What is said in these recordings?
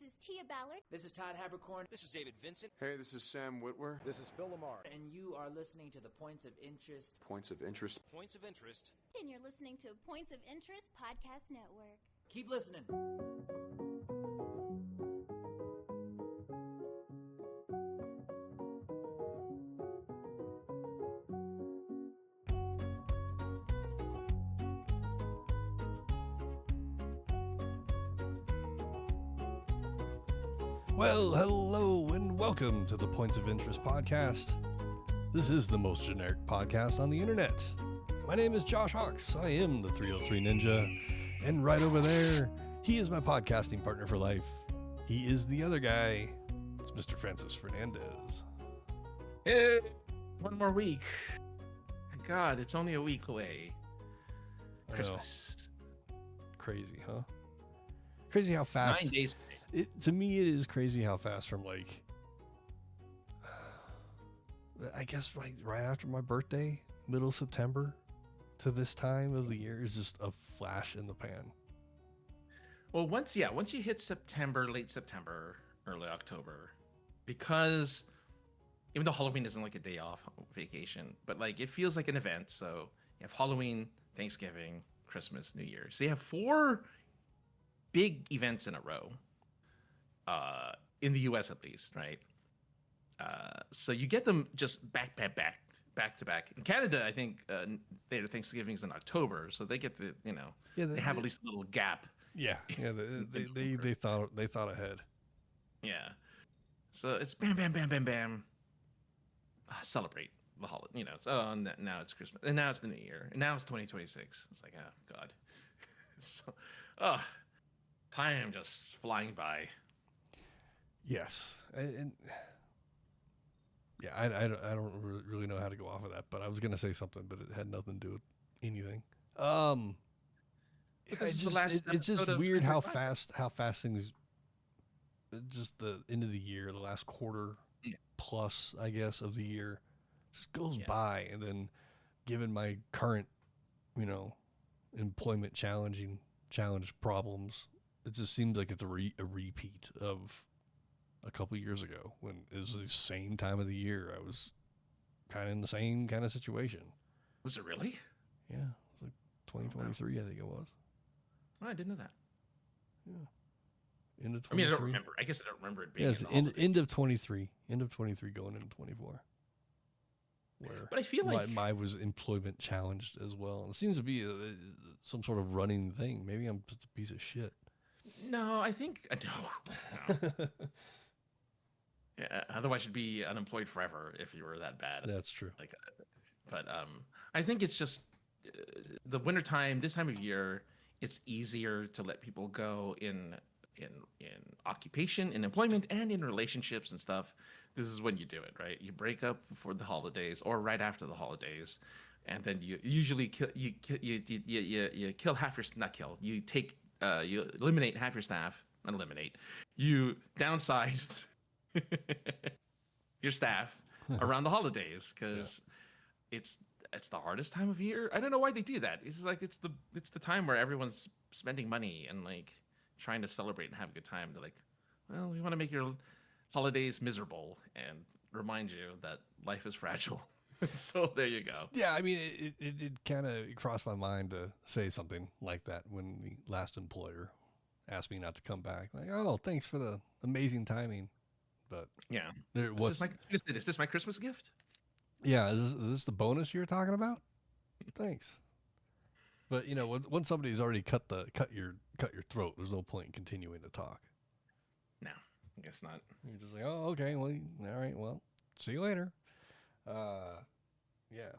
is Tia Ballard. This is Todd Habercorn. This is David Vincent. Hey, this is Sam Whitwer. This is Phil Lamar. And you are listening to the Points of Interest. Points of Interest. Points of Interest. And you're listening to Points of Interest Podcast Network. Keep listening. Well, hello and welcome to the Points of Interest podcast. This is the most generic podcast on the internet. My name is Josh Hawks. I am the 303 Ninja. And right over there, he is my podcasting partner for life. He is the other guy. It's Mr. Francis Fernandez. Hey, one more week. My God, it's only a week away. Christmas. Crazy, huh? Crazy how fast. 9 days. To me, it is crazy how fast from like, I guess like right after my birthday, middle September, to this time of the year is just a flash in the pan. Well, once you hit September, late September, early October, because even though Halloween isn't like a day off vacation, but like it feels like an event. So you have Halloween, Thanksgiving, Christmas, New Year. So you have 4 big events in a row. In the U.S. at least, right? So you get them just back to back. In Canada, I think their Thanksgiving is in October, so they get they have at least a little gap. Yeah. They thought ahead. Yeah. So it's bam, bam, bam, bam, bam. Celebrate the holiday, So now it's Christmas, and now it's the New Year, and now it's 2026. It's like, oh God. So, time just flying by. Yes, and yeah, I don't really know how to go off of that, but I was gonna say something, but it had nothing to do with anything. It's just weird how fast things, just the end of the year, the last quarter plus, I guess, of the year, just goes by, and then given my current, employment challenge problems, it just seems like it's a repeat of a couple years ago when it was the same time of the year. I was kind of in the same kind of situation. Was it really? Yeah. It was like 2023, I think it was. Oh, I didn't know that. Yeah. End of 23. I mean, I don't remember. I guess I don't remember it being end of 23. End of 23 going into 24. But I feel like my was employment challenged as well. And it seems to be some sort of running thing. Maybe I'm just a piece of shit. No, I think no. Yeah, otherwise you'd be unemployed forever if you were that bad. That's true. But I think it's just the wintertime, this time of year, it's easier to let people go in occupation, in employment, and in relationships and stuff. This is when you do it, right? You break up before the holidays or right after the holidays, and then you usually you kill half your you eliminate half your staff. Not eliminate. You downsized your staff around the holidays because it's the hardest time of year. I don't know why they do that. It's like it's the time where everyone's spending money and like trying to celebrate and have a good time. They're like, well, we want to make your holidays miserable and remind you that life is fragile. So there you go. Yeah, I mean, it kind of crossed my mind to say something like that when the last employer asked me not to come back. Like, oh, thanks for the amazing timing. But yeah, is this my Christmas gift? Yeah, is this the bonus you're talking about? Thanks. But when somebody's already cut your throat, there's no point in continuing to talk. No, I guess not. You're just like, oh, okay, well, all right, well, see you later. Yeah.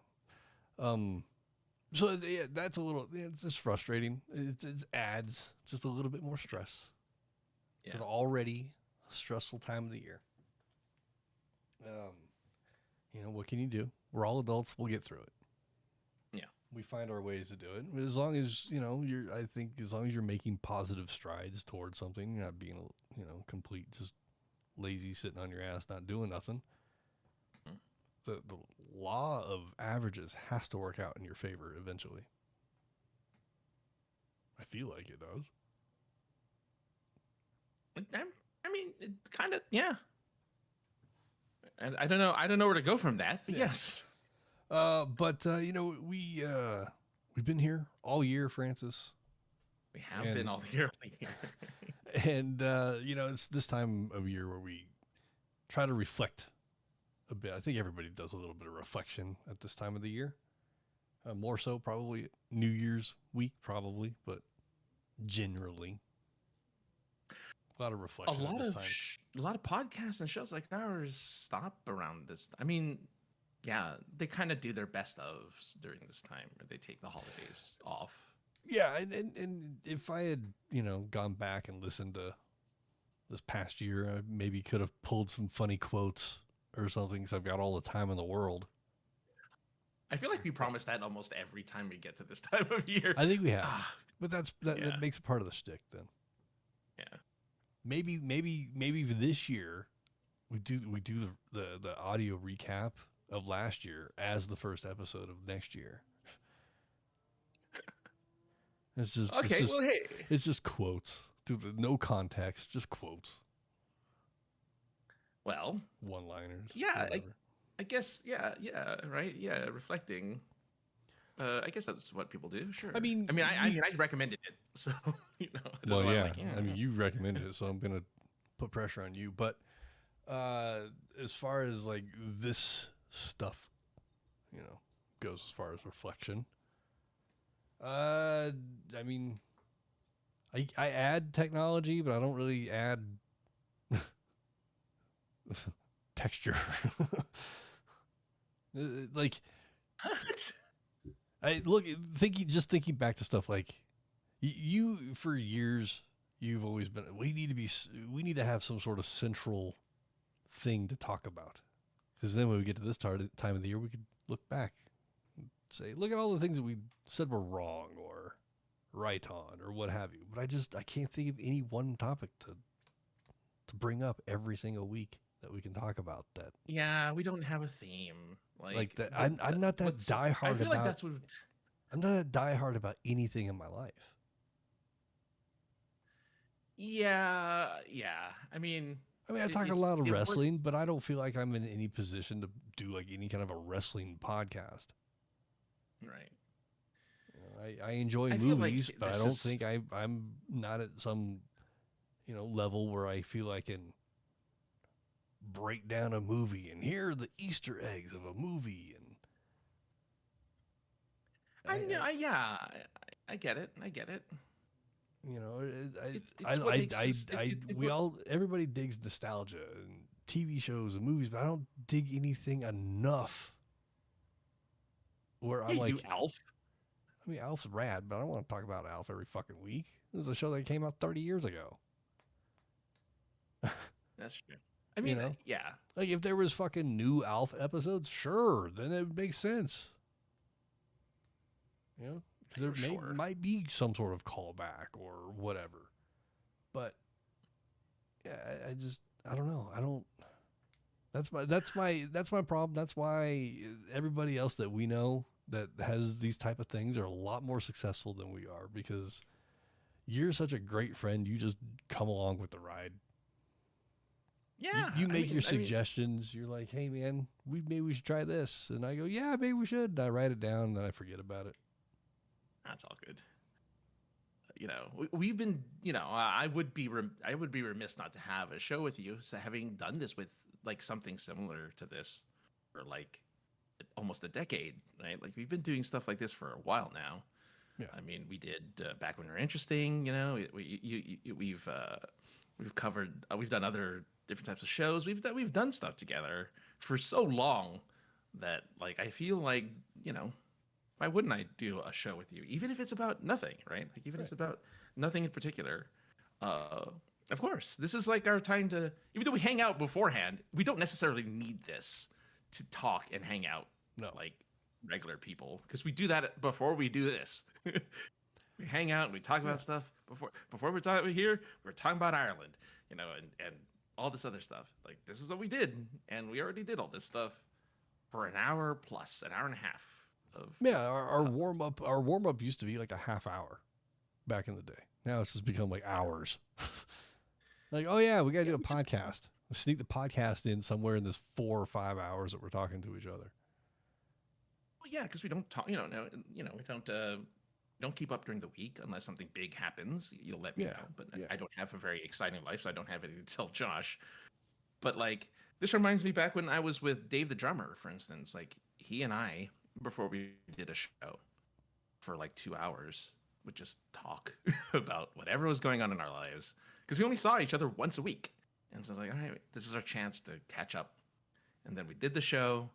So yeah, that's it's just frustrating. It adds just a little bit more stress to the already stressful time of the year. What can you do? We're all adults. We'll get through it. Yeah. We find our ways to do it. As long as, I think as long as you're making positive strides towards something, you're not being, complete, just lazy, sitting on your ass, not doing nothing. The law of averages has to work out in your favor eventually. I feel like it does. I'm it kind of, yeah. And I don't know where to go from that, but yes. But we've been here all year, Francis. We have been all year. And, it's this time of year where we try to reflect a bit. I think everybody does a little bit of reflection at this time of the year. More so probably New Year's week, probably, but generally a lot of reflection. A lot of podcasts and shows like ours stop around this. I mean, yeah, they kind of do their best of during this time, or they take the holidays off. Yeah, and if I had, gone back and listened to this past year, I maybe could have pulled some funny quotes or something, because I've got all the time in the world. I feel like we promise that almost every time we get to this time of year. I think we have, but that makes it part of the shtick then. Yeah. Maybe this year we do the audio recap of last year as the first episode of next year. It's just okay. Well, hey, it's just quotes, no context, just quotes. Well, one-liners. Yeah, I guess. Yeah, right. Yeah, reflecting. I guess that's what people do. Sure. I mean, I recommended it, so Well, yeah. I mean, you recommended it, so I'm gonna put pressure on you. But as far as like this stuff, goes as far as reflection. I mean, I add technology, but I don't really add texture. Like, what? Thinking back to stuff like you for years, you've always been, we need to have some sort of central thing to talk about. Because then when we get to this time of the year, we could look back and say, look at all the things that we said were wrong or right on or what have you. But I can't think of any one topic to bring up every single week that we can talk about that. Yeah, we don't have a theme. Like that. I'm not that diehard I feel about. like that's what. I'm not that diehard about anything in my life. Yeah. I mean, I talk a lot of wrestling, but I don't feel like I'm in any position to do like any kind of a wrestling podcast. Right. I enjoy movies, but I don't think I'm not at some, level where I feel I can break down a movie and here are the Easter eggs of a movie. And I get it. Everybody digs nostalgia and TV shows and movies, but I don't dig anything enough where I'm like, do Alf. I mean, Alf's rad, but I don't want to talk about Alf every fucking week. This is a show that came out 30 years ago. That's true. I mean, yeah. Like if there was fucking new Alf episodes, sure, then it would make sense. Because there might be some sort of callback or whatever. But yeah, I don't know. That's my problem. That's why everybody else that we know that has these type of things are a lot more successful than we are, because you're such a great friend. You just come along with the ride. Yeah. You make your suggestions. You're like, hey man, maybe we should try this. And I go, yeah, maybe we should. And I write it down and then I forget about it. That's all good. We've been, I would be remiss not to have a show with you. So having done this with like something similar to this for like almost a decade, right? Like we've been doing stuff like this for a while now. Yeah. I mean, we did back when we were interesting, we've covered, we've done other different types of shows. We've done stuff together for so long that like, I feel like, why wouldn't I do a show with you? Even if it's about nothing, right? Like even if it's about nothing in particular. Of course, this is like our time to, even though we hang out beforehand, we don't necessarily need this to talk and hang out like regular people, because we do that before we do this. We hang out and we talk about stuff before we're talking here. We're talking about Ireland, and all this other stuff. Like this is what we did, and we already did all this stuff for an hour plus, an hour and a half. Our warm up used to be like a half hour back in the day. Now it's just become like hours. Like, oh yeah, we got to do a podcast. Let's sneak the podcast in somewhere in this 4 or 5 hours that we're talking to each other. Well, yeah, because we don't talk. We don't keep up during the week unless something big happens. You'll let me know. But I don't have a very exciting life, so I don't have anything to tell Josh. But like, this reminds me back when I was with Dave the drummer, for instance. Like, he and I, before we did a show for like 2 hours, would just talk about whatever was going on in our lives, because we only saw each other once a week. And so I was like, all right, this is our chance to catch up. And then we did the show,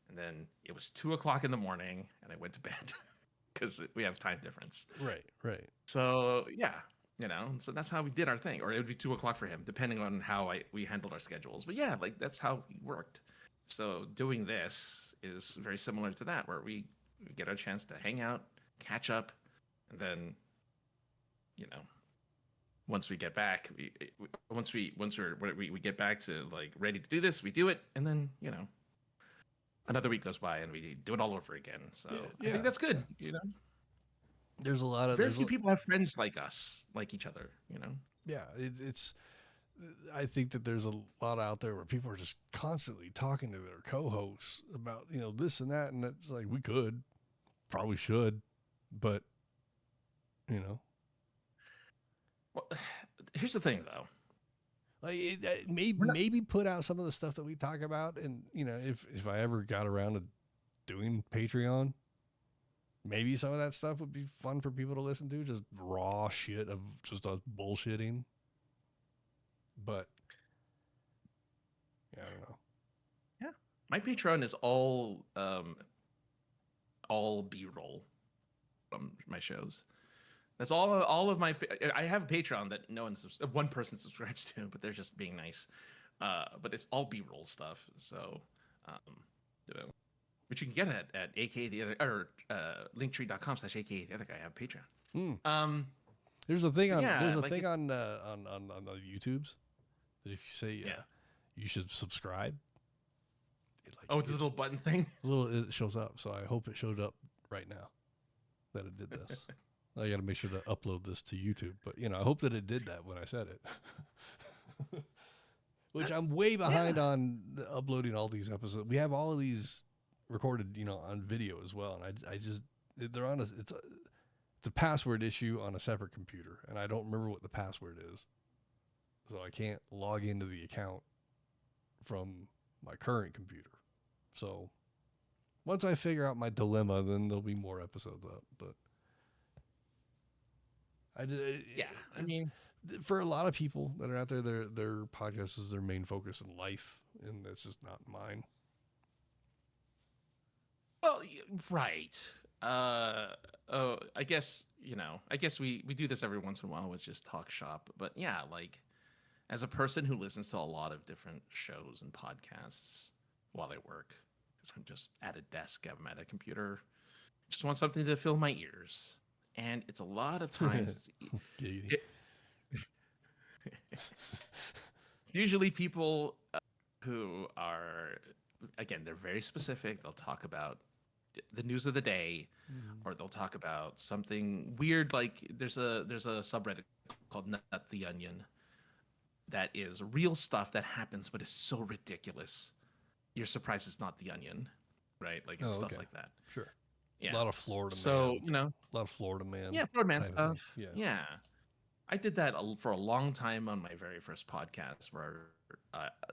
and then it was 2:00 in the morning, and I went to bed because we have time difference. Right. So yeah, so that's how we did our thing. Or it would be 2:00 for him, depending on how we handled our schedules. But yeah, like, that's how we worked. So doing this is very similar to that, where we get our chance to hang out, catch up, and then, once we get back, once we get back to like ready to do this, we do it, and then another week goes by and we do it all over again. So I think that's good. There's a lot of very few people have friends like us, like each other. Yeah, it's. I think that there's a lot out there where people are just constantly talking to their co-hosts about this and that, and it's like, we could, probably should, but Well, here's the thing, though. Like, maybe put out some of the stuff that we talk about, and if I ever got around to doing Patreon, maybe some of that stuff would be fun for people to listen to, just raw shit of just us bullshitting. But yeah, I don't know. Yeah, my Patreon is all B-roll from my shows. That's all of my. I have a Patreon that one person subscribes to, but they're just being nice. But it's all B-roll stuff. So, which you can get at aka the other, or linktree.com/aka the other guy. I have Patreon. There's a thing on like on the YouTubes that if you say you should subscribe, it's a little button thing. It shows up. So I hope it showed up right now that it did this. I got to make sure to upload this to YouTube, but I hope that it did that when I said it. Which I'm way behind on uploading all these episodes. We have all of these recorded, on video as well, and I just they're on it's a password issue on a separate computer, and I don't remember what the password is, so I can't log into the account from my current computer. So once I figure out my dilemma, then there'll be more episodes up, but. I mean, for a lot of people that are out there, their podcast is their main focus in life, and that's just not mine. Well, right. I guess we do this every once in a while with just talk shop, but yeah, like, as a person who listens to a lot of different shows and podcasts while I work, because I'm just at a desk, I'm at a computer, just want something to fill my ears. And it's a lot of times. It's usually people who are, again, they're very specific. They'll talk about the news of the day, or they'll talk about something weird. Like there's a subreddit called Nut the Onion that is real stuff that happens, but it's so ridiculous. You're surprised it's not the Onion, right? Like stuff like that. Sure. Yeah. A lot of Florida man. So, a lot of Florida man. Yeah, Florida man stuff. Yeah. I did that for a long time on my very first podcast, where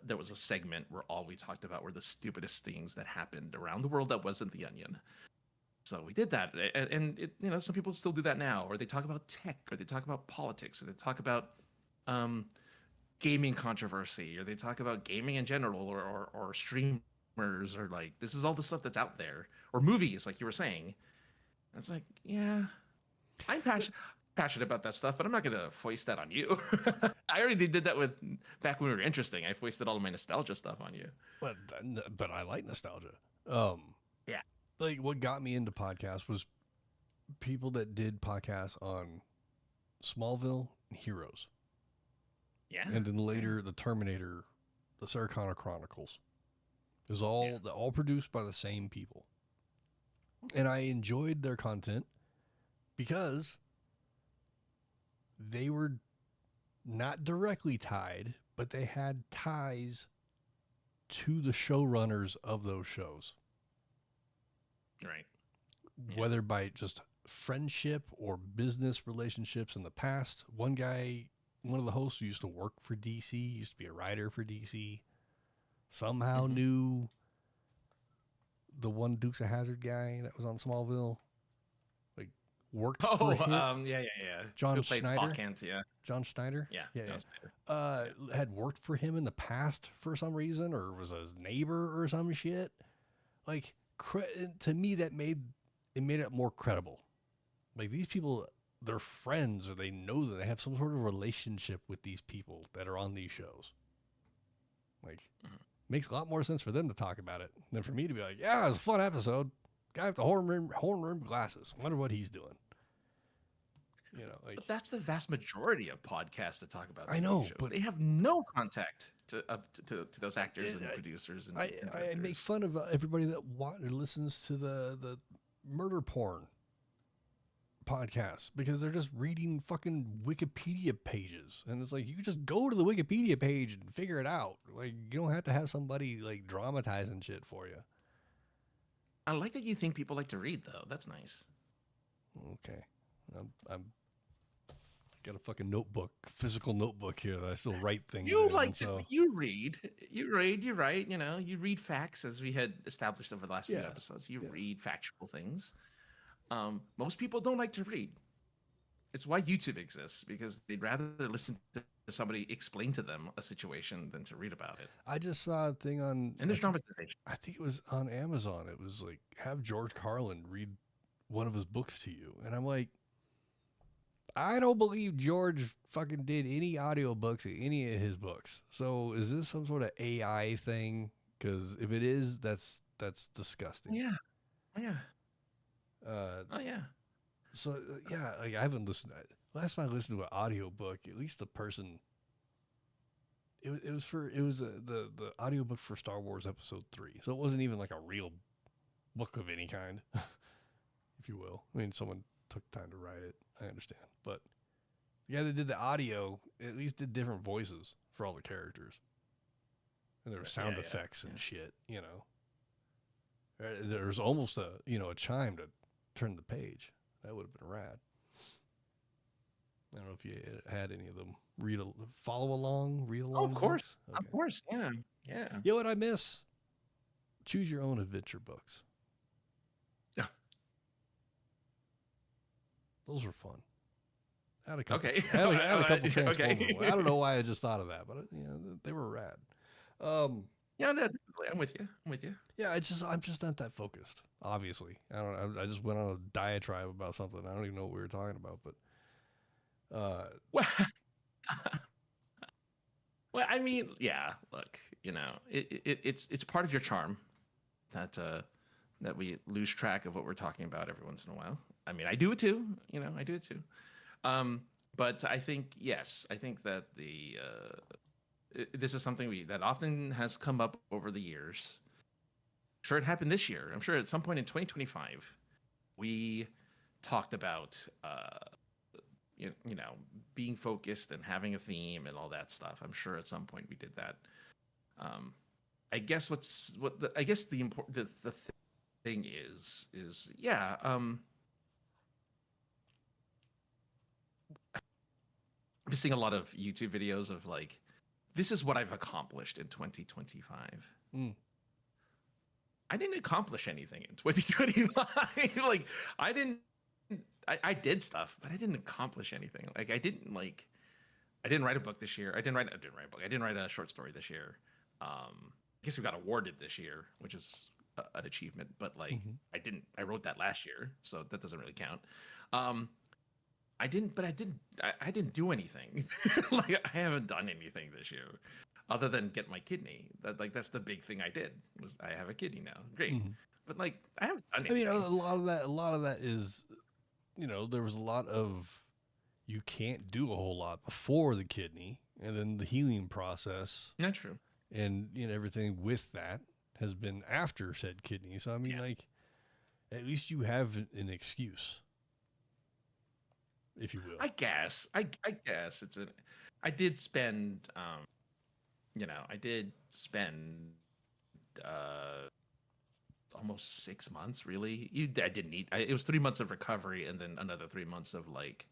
there was a segment where all we talked about were the stupidest things that happened around the world that wasn't the Onion. So we did that. And some people still do that now, or they talk about tech, or they talk about politics, or they talk about gaming controversy, or they talk about gaming in general, or streamers, or like, this is all the stuff that's out there, or movies, like you were saying. And it's like, yeah, I'm passionate about that stuff, but I'm not going to foist that on you. I already did that back when we were interesting. I foisted all of my nostalgia stuff on you. But I like nostalgia. Yeah. Like, what got me into podcasts was people that did podcasts on Smallville and Heroes. Yeah. And then later the Terminator, the Sarah Connor Chronicles. It was all produced by the same people. And I enjoyed their content because they were not directly tied, but they had ties to the showrunners of those shows. Right. Whether by just friendship or business relationships in the past. One of the hosts who used to work for DC, used to be a writer for DC, somehow knew the one Dukes of Hazzard guy that was on Smallville. Like, worked for him. Yeah. John Who played Schneider? Kent, yeah. John Schneider? Yeah. Yeah. Schneider. Had worked for him in the past for some reason, or was his neighbor or some shit. Like, to me, that made it more credible. Like, these people, they're friends, or they know that they have some sort of relationship with these people that are on these shows. Like, makes a lot more sense for them to talk about it than for me to be like, yeah, it was a fun episode. Guy with the horn rim glasses. Wonder what he's doing. You know, like, but that's the vast majority of podcasts that talk about TV I know, shows. but they have no contact to those actors and producers. And I make fun of everybody that listens to the murder porn podcast because they're just reading fucking Wikipedia pages, and it's like, you can just go to the Wikipedia page and figure it out. Like, you don't have to have somebody like dramatizing shit for you. I like that you think people like to read, though. That's nice. Okay, I'm got a fucking notebook, physical notebook here that I still write things. You in, like so. to you read, you write. You know, you read facts, as we had established over the last few episodes. You read factual things. Most people don't like to read. It's why YouTube exists, because they'd rather listen to somebody explain to them a situation than to read about it. I just saw a thing on, and there's dramatization. I think it was on Amazon. It was like, have George Carlin read one of his books to you. And I'm like, I don't believe George fucking did any audiobooks of any of his books. So is this some sort of AI thing? Because if it is, that's disgusting. Yeah. Yeah. Yeah. So yeah, like, I haven't listened. Last time I listened to an audiobook, at least the person. It was the audiobook for Star Wars Episode 3. So it wasn't even like a real book of any kind, if you will. I mean, someone took time to write it. I understand, but the guy that did the audio at least did different voices for all the characters, and there were sound effects and shit. You know, there was almost a chime to turn the page. That would have been rad. I don't know if you had any of them read along. Oh, of course, books? Okay. Of course, yeah. You know what I miss? Choose your own adventure books. Yeah, those were fun. I had a couple. Okay. I had a couple Transformers. Okay. I don't know why I just thought of that, but they were rad. Yeah, no, I'm with you. Yeah, I'm just not that focused. Obviously, I just went on a diatribe about something. I don't even know what we were talking about, but. Well, I mean, yeah. Look, it's part of your charm that we lose track of what we're talking about every once in a while. I mean, I do it too. I do it too. But I think that this is something that often has come up over the years. I'm sure it happened this year. I'm sure at some point in 2025, we talked about being focused and having a theme and all that stuff. I'm sure at some point we did that. I guess the thing is I'm seeing a lot of YouTube videos of like, this is what I've accomplished in 2025. I didn't accomplish anything in 2025. Like, I did stuff, but I didn't accomplish anything. Like, I didn't write a book this year. I didn't write a book. I didn't write a short story this year. I guess we got awarded this year, which is an achievement, but like, I wrote that last year, so that doesn't really count. I didn't do anything. Like, I haven't done anything this year other than get my kidney. That's the big thing I did, was I have a kidney now. Great. But like, I haven't done anything. I mean, a lot of that is, there was a lot of, you can't do a whole lot before the kidney, and then the healing process. Not true. And everything with that has been after said kidney. So I mean, like, at least you have an excuse, if you will. I guess it's I did spend, I did spend almost 6 months. Really, I didn't need. It was 3 months of recovery, and then another 3 months of like,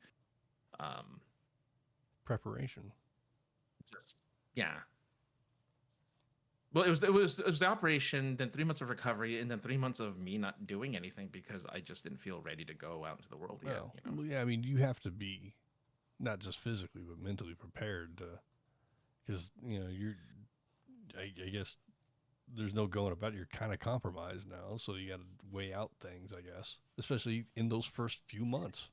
Preparation. just yeah. Well, it was the operation, then 3 months of recovery, and then 3 months of me not doing anything because I just didn't feel ready to go out into the world yet. Well, well, yeah, I mean, you have to be not just physically but mentally prepared to, because I guess there's no going about it. You're kind of compromised now, so you got to weigh out things, I guess, especially in those first few months.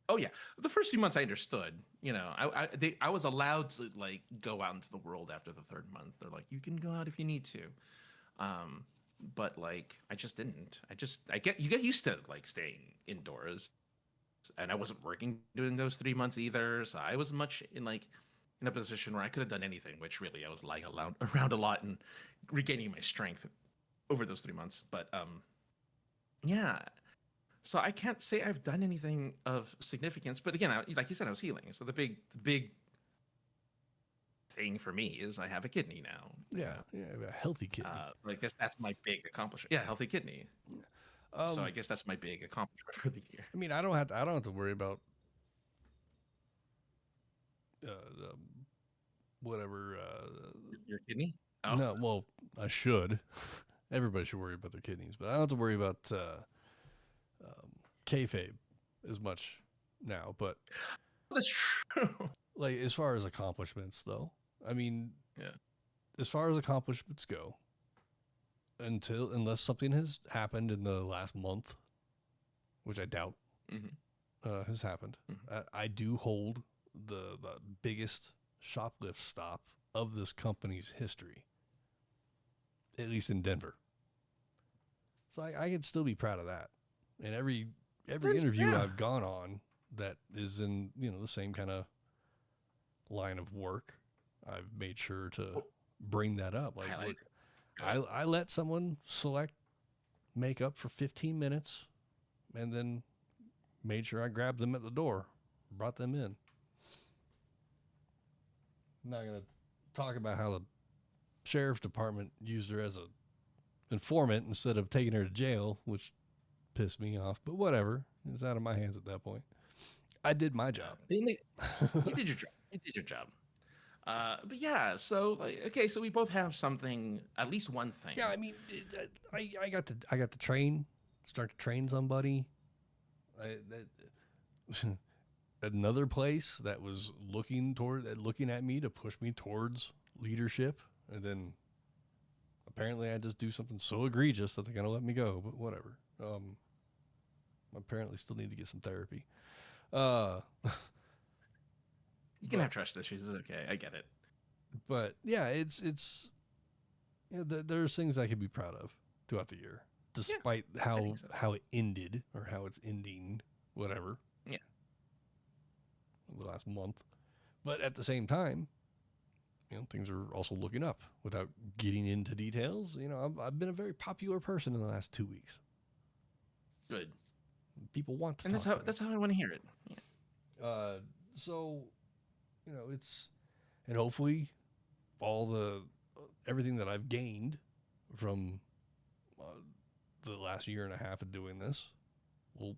Oh yeah, the first few months I understood. I was allowed to like go out into the world after the third month. They're like, you can go out if you need to, but like I just didn't. You get used to like staying indoors, and I wasn't working during those 3 months either. So I was much in a position where I could have done anything. Which really I was lying around a lot and regaining my strength over those 3 months. But yeah. So I can't say I've done anything of significance, but again, like you said, I was healing. So the big thing for me is I have a kidney now. Yeah, a healthy kidney. I guess that's my big accomplishment. Yeah, healthy kidney. So I guess that's my big accomplishment for the year. I mean, I don't have to worry about whatever. Your kidney? Oh. No, well, I should. Everybody should worry about their kidneys, but I don't have to worry about kayfabe as much now. But That's true. like as far as accomplishments, though, I mean, Yeah. as far as accomplishments go, unless something has happened in the last month, which I doubt has happened, I do hold the biggest shoplift stop of this company's history, at least in Denver. So I can still be proud of that. And every interview I've gone on that is in the same kind of line of work, I've made sure to bring that up. Like I let someone select makeup for 15 minutes, and then made sure I grabbed them at the door, brought them in. I'm not gonna talk about how the sheriff's department used her as a informant instead of taking her to jail, which pissed me off, but whatever. It's out of my hands at that point. I did my job. You did your job. You did your job. But yeah, so okay, so we both have something, at least one thing. Yeah, I mean, I got to start to train somebody. Another place that was looking at me to push me towards leadership, and then apparently I just do something so egregious that they're gonna let me go. But whatever. Apparently still need to get some therapy. You can have trust issues. It's okay. I get it. But yeah, it's there's things I could be proud of throughout the year, despite how it ended or how it's ending, whatever. Yeah. The last month, but at the same time, things are also looking up. Without getting into details, I've been a very popular person in the last 2 weeks. Good. People want to, and that's how I want to hear it. Yeah. So, it's, and hopefully, everything that I've gained from the last year and a half of doing this will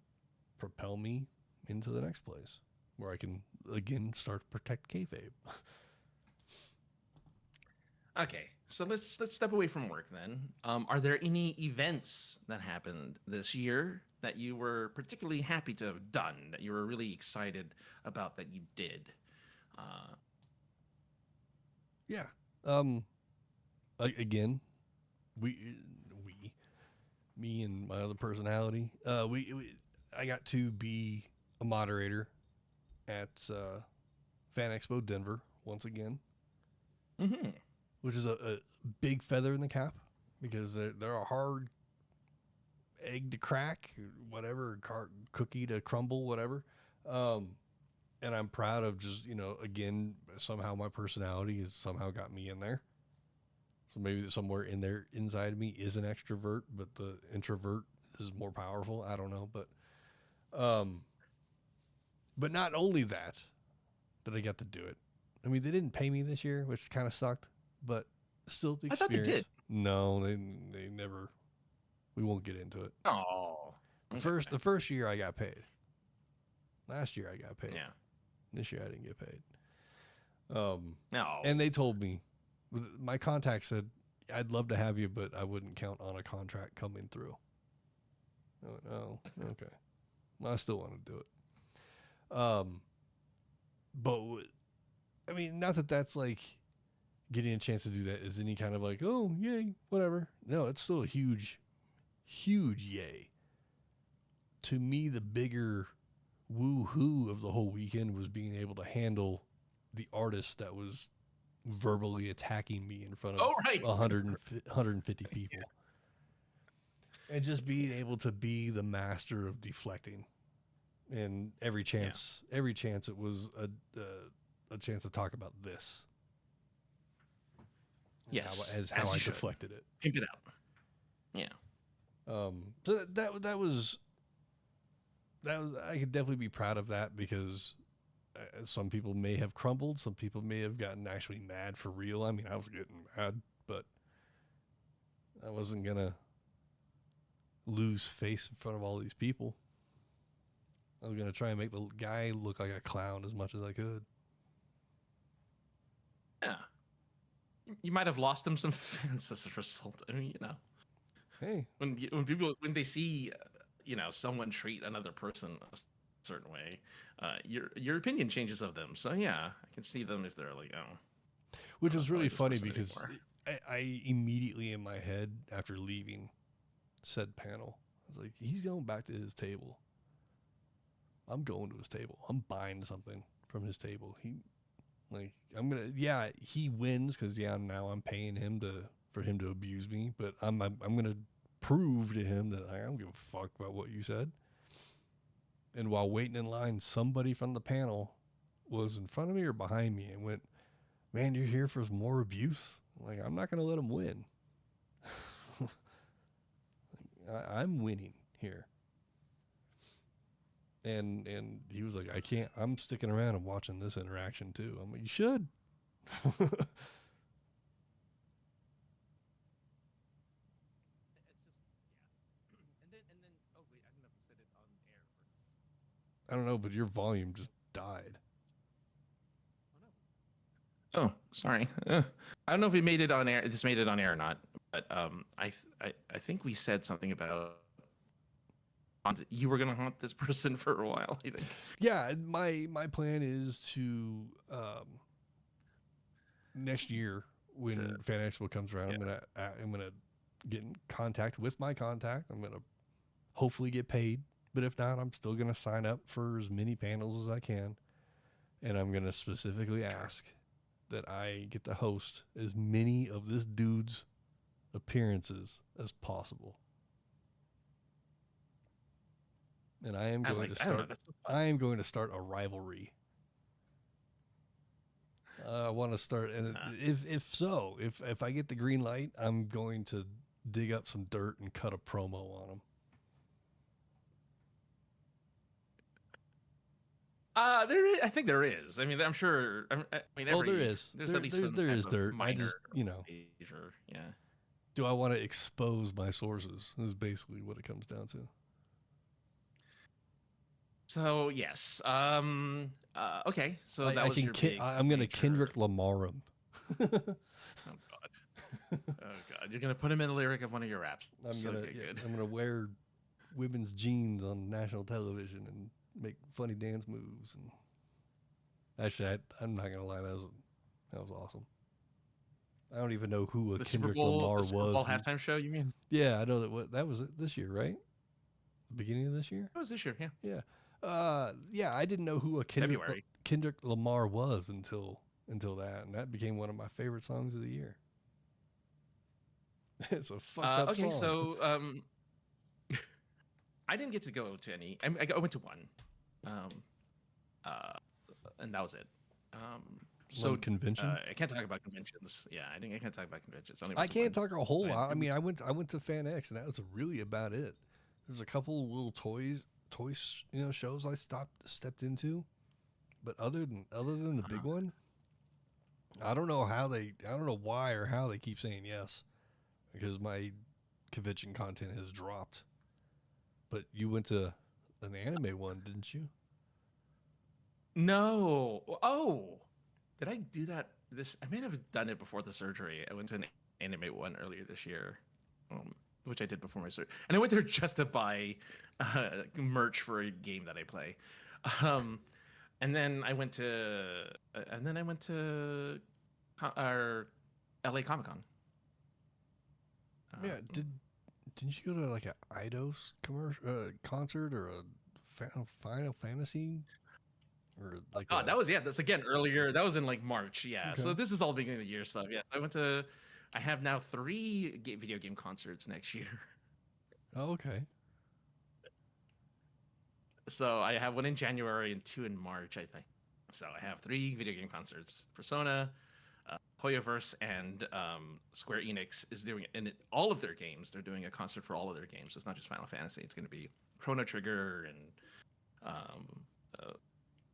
propel me into the next place where I can again start to protect kayfabe. Okay, so let's step away from work then. Are there any events that happened this year that you were particularly happy to have done, that you were really excited about that you did? Yeah. Again, me and my other personality, I got to be a moderator at Fan Expo Denver once again. Mm-hmm. Which is a big feather in the cap, because they're a hard egg to crack, whatever, cookie to crumble, whatever. And I'm proud of just, again, somehow my personality has somehow got me in there. So maybe somewhere in there inside of me is an extrovert, but the introvert is more powerful. I don't know. But not only that, that I got to do it. I mean, they didn't pay me this year, which kind of sucked, but still the I thought they experience. did. No, they never. We won't get into it. Oh. The first year I got paid. Last year I got paid. Yeah. This year I didn't get paid. No. And they told me, my contact said, I'd love to have you, but I wouldn't count on a contract coming through. I went, oh, okay. Well, I still want to do it. But I mean, not that that's like getting a chance to do that is any kind of like, oh, yay, whatever. No, it's still a huge, huge yay. To me, the bigger woo-hoo of the whole weekend was being able to handle the artist that was verbally attacking me in front of 150 people. Yeah. And just being able to be the master of deflecting. And every chance it was a chance to talk about this. Yes. As how I deflected it. Pimp it out. Yeah. So that was I could definitely be proud of that because some people may have crumbled. Some people may have gotten actually mad for real. I mean, I was getting mad, but I wasn't going to lose face in front of all these people. I was going to try and make the guy look like a clown as much as I could. Yeah. You might have lost them some fans as a result. I mean, you know. Hey. When they see, someone treat another person a certain way, your opinion changes of them. So yeah, I can see them if they're like, oh. Which was really funny because I immediately in my head after leaving said panel, I was like, he's going back to his table. I'm going to his table. I'm buying something from his table. He wins because now I'm paying him for him to abuse me, but I'm gonna prove to him that I don't give a fuck about what you said. And while waiting in line, somebody from the panel was in front of me or behind me and went, "Man, you're here for more abuse?" Like, I'm not gonna let him win. I'm winning here. And he was like, I'm sticking around and watching this interaction too. I'm like, you should. It's just, I don't know, but your volume just died. Oh, sorry. I don't know if we made it on air. This made it on air or not, but I think we said something about you were going to haunt this person for a while, I think. Yeah, my plan is to next year when Fan Expo comes around, I'm gonna get in contact with my contact. I'm gonna hopefully get paid, but if not, I'm still gonna sign up for as many panels as I can, and I'm gonna specifically ask that I get to host as many of this dude's appearances as possible. And I am going to start a rivalry. I want to start, and if I get the green light, I'm going to dig up some dirt and cut a promo on them. I think there is. I mean, I'm sure. I mean, there is. There's at least there is dirt. I just, yeah. Do I want to expose my sources? Is basically what it comes down to. So yes. Okay. So that was your big. I'm going to Kendrick Lamar him. Oh God! You're gonna put him in a lyric of one of your raps. I'm gonna wear women's jeans on national television and make funny dance moves. And actually, I'm not gonna lie, that was awesome. I don't even know who Kendrick Lamar was. Super Bowl halftime show, you mean? Yeah, I know that was this year, right? The beginning of this year. It was this year, yeah. Yeah. I didn't know who Kendrick Lamar was until that, and that became one of my favorite songs of the year. It's a fucked up song. Okay, so I didn't get to go to any. I went to one, and that was it. So convention. I can't talk about conventions. Yeah, I can't talk about conventions. I can't talk a whole lot. I mean, I went to Fan X, and that was really about it. There's a couple little toys, shows I stepped into, But other than the big one, I don't know why or how they keep saying yes, because my convention content has dropped. But you went to an anime one, didn't you? No. Oh, did I do that? I may have done it before the surgery. I went to an anime one earlier this year, which I did before my surgery, and I went there just to buy merch for a game that I play. And then I went to our LA Comic Con. Yeah. Didn't you go to like a Eidos concert or a Final Fantasy? Or like that's again earlier. That was in like March. Yeah. Okay. So this is all beginning of the year stuff. Yeah. I have now 3 video game concerts next year. Oh, okay. So I have one in January and 2 in March, I think. So I have 3 video game concerts: Persona, Hoyoverse, and Square Enix is doing it in all of their games. They're doing a concert for all of their games. So it's not just Final Fantasy. It's going to be Chrono Trigger and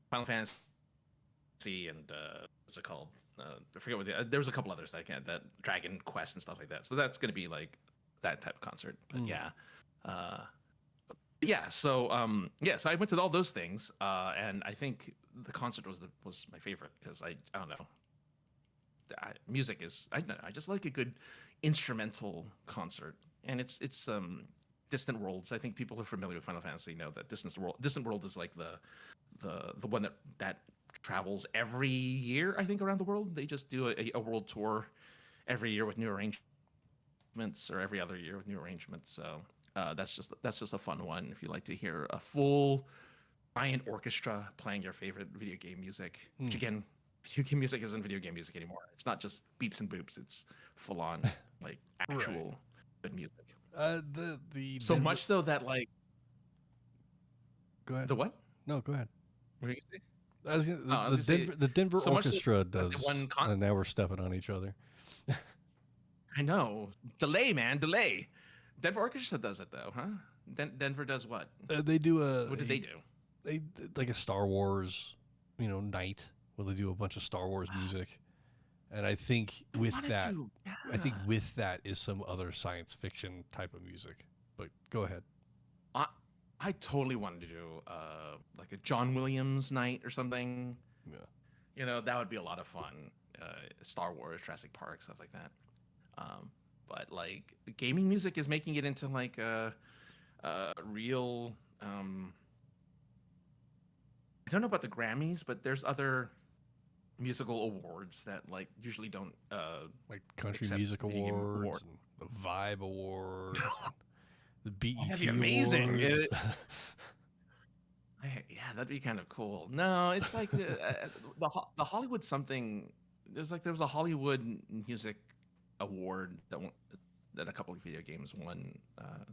Final Fantasy and what's it called? I forget what there was a couple others that Dragon Quest and stuff like that. So that's going to be like that type of concert. But so I went to all those things, and I think the concert was my favorite because I don't know, music is I just like a good instrumental concert, and it's Distant Worlds. I think people are familiar with Final Fantasy know that Distant World is like the one that travels every year, I think, around the world. They just do a world tour every year with new arrangements, or every other year with new arrangements. So that's just a fun one if you like to hear a full giant orchestra playing your favorite video game music. Which again, video game music isn't video game music anymore. It's not just beeps and boops. It's full on like actual good music. Much so that like. Go ahead. The what? No, go ahead. What were you gonna say? The Denver so Orchestra does, and now we're stepping on each other. I know. Delay, man, delay. Denver Orchestra does it though, huh? Denver does what? They do What did they do? They like a Star Wars, night where they do a bunch of Star Wars music, and I think with that is some other science fiction type of music. But go ahead. I totally wanted to do like a John Williams night or something. Yeah. That would be a lot of fun. Star Wars, Jurassic Park, stuff like that. But like gaming music is making it into like a real. I don't know about the Grammys, but there's other musical awards that like usually don't like country music awards, and the Vibe Awards. The BET that'd be amazing. Awards. Yeah, that'd be kind of cool. No, it's like the Hollywood something. There was a Hollywood music award that a couple of video games won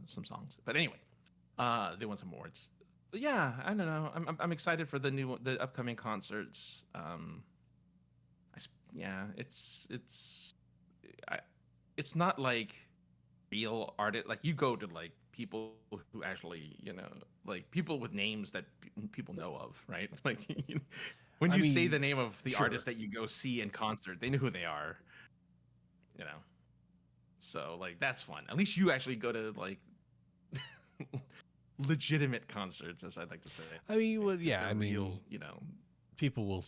some songs. But anyway, they won some awards. But yeah, I don't know. I'm excited for the upcoming concerts. It's not like real art. Like you go to like people who actually like people with names that people know of, right? Like when you say the name of the artist that you go see in concert, they know who they are, so like that's fun. At least you actually go to like legitimate concerts, as I'd like to say. Real, people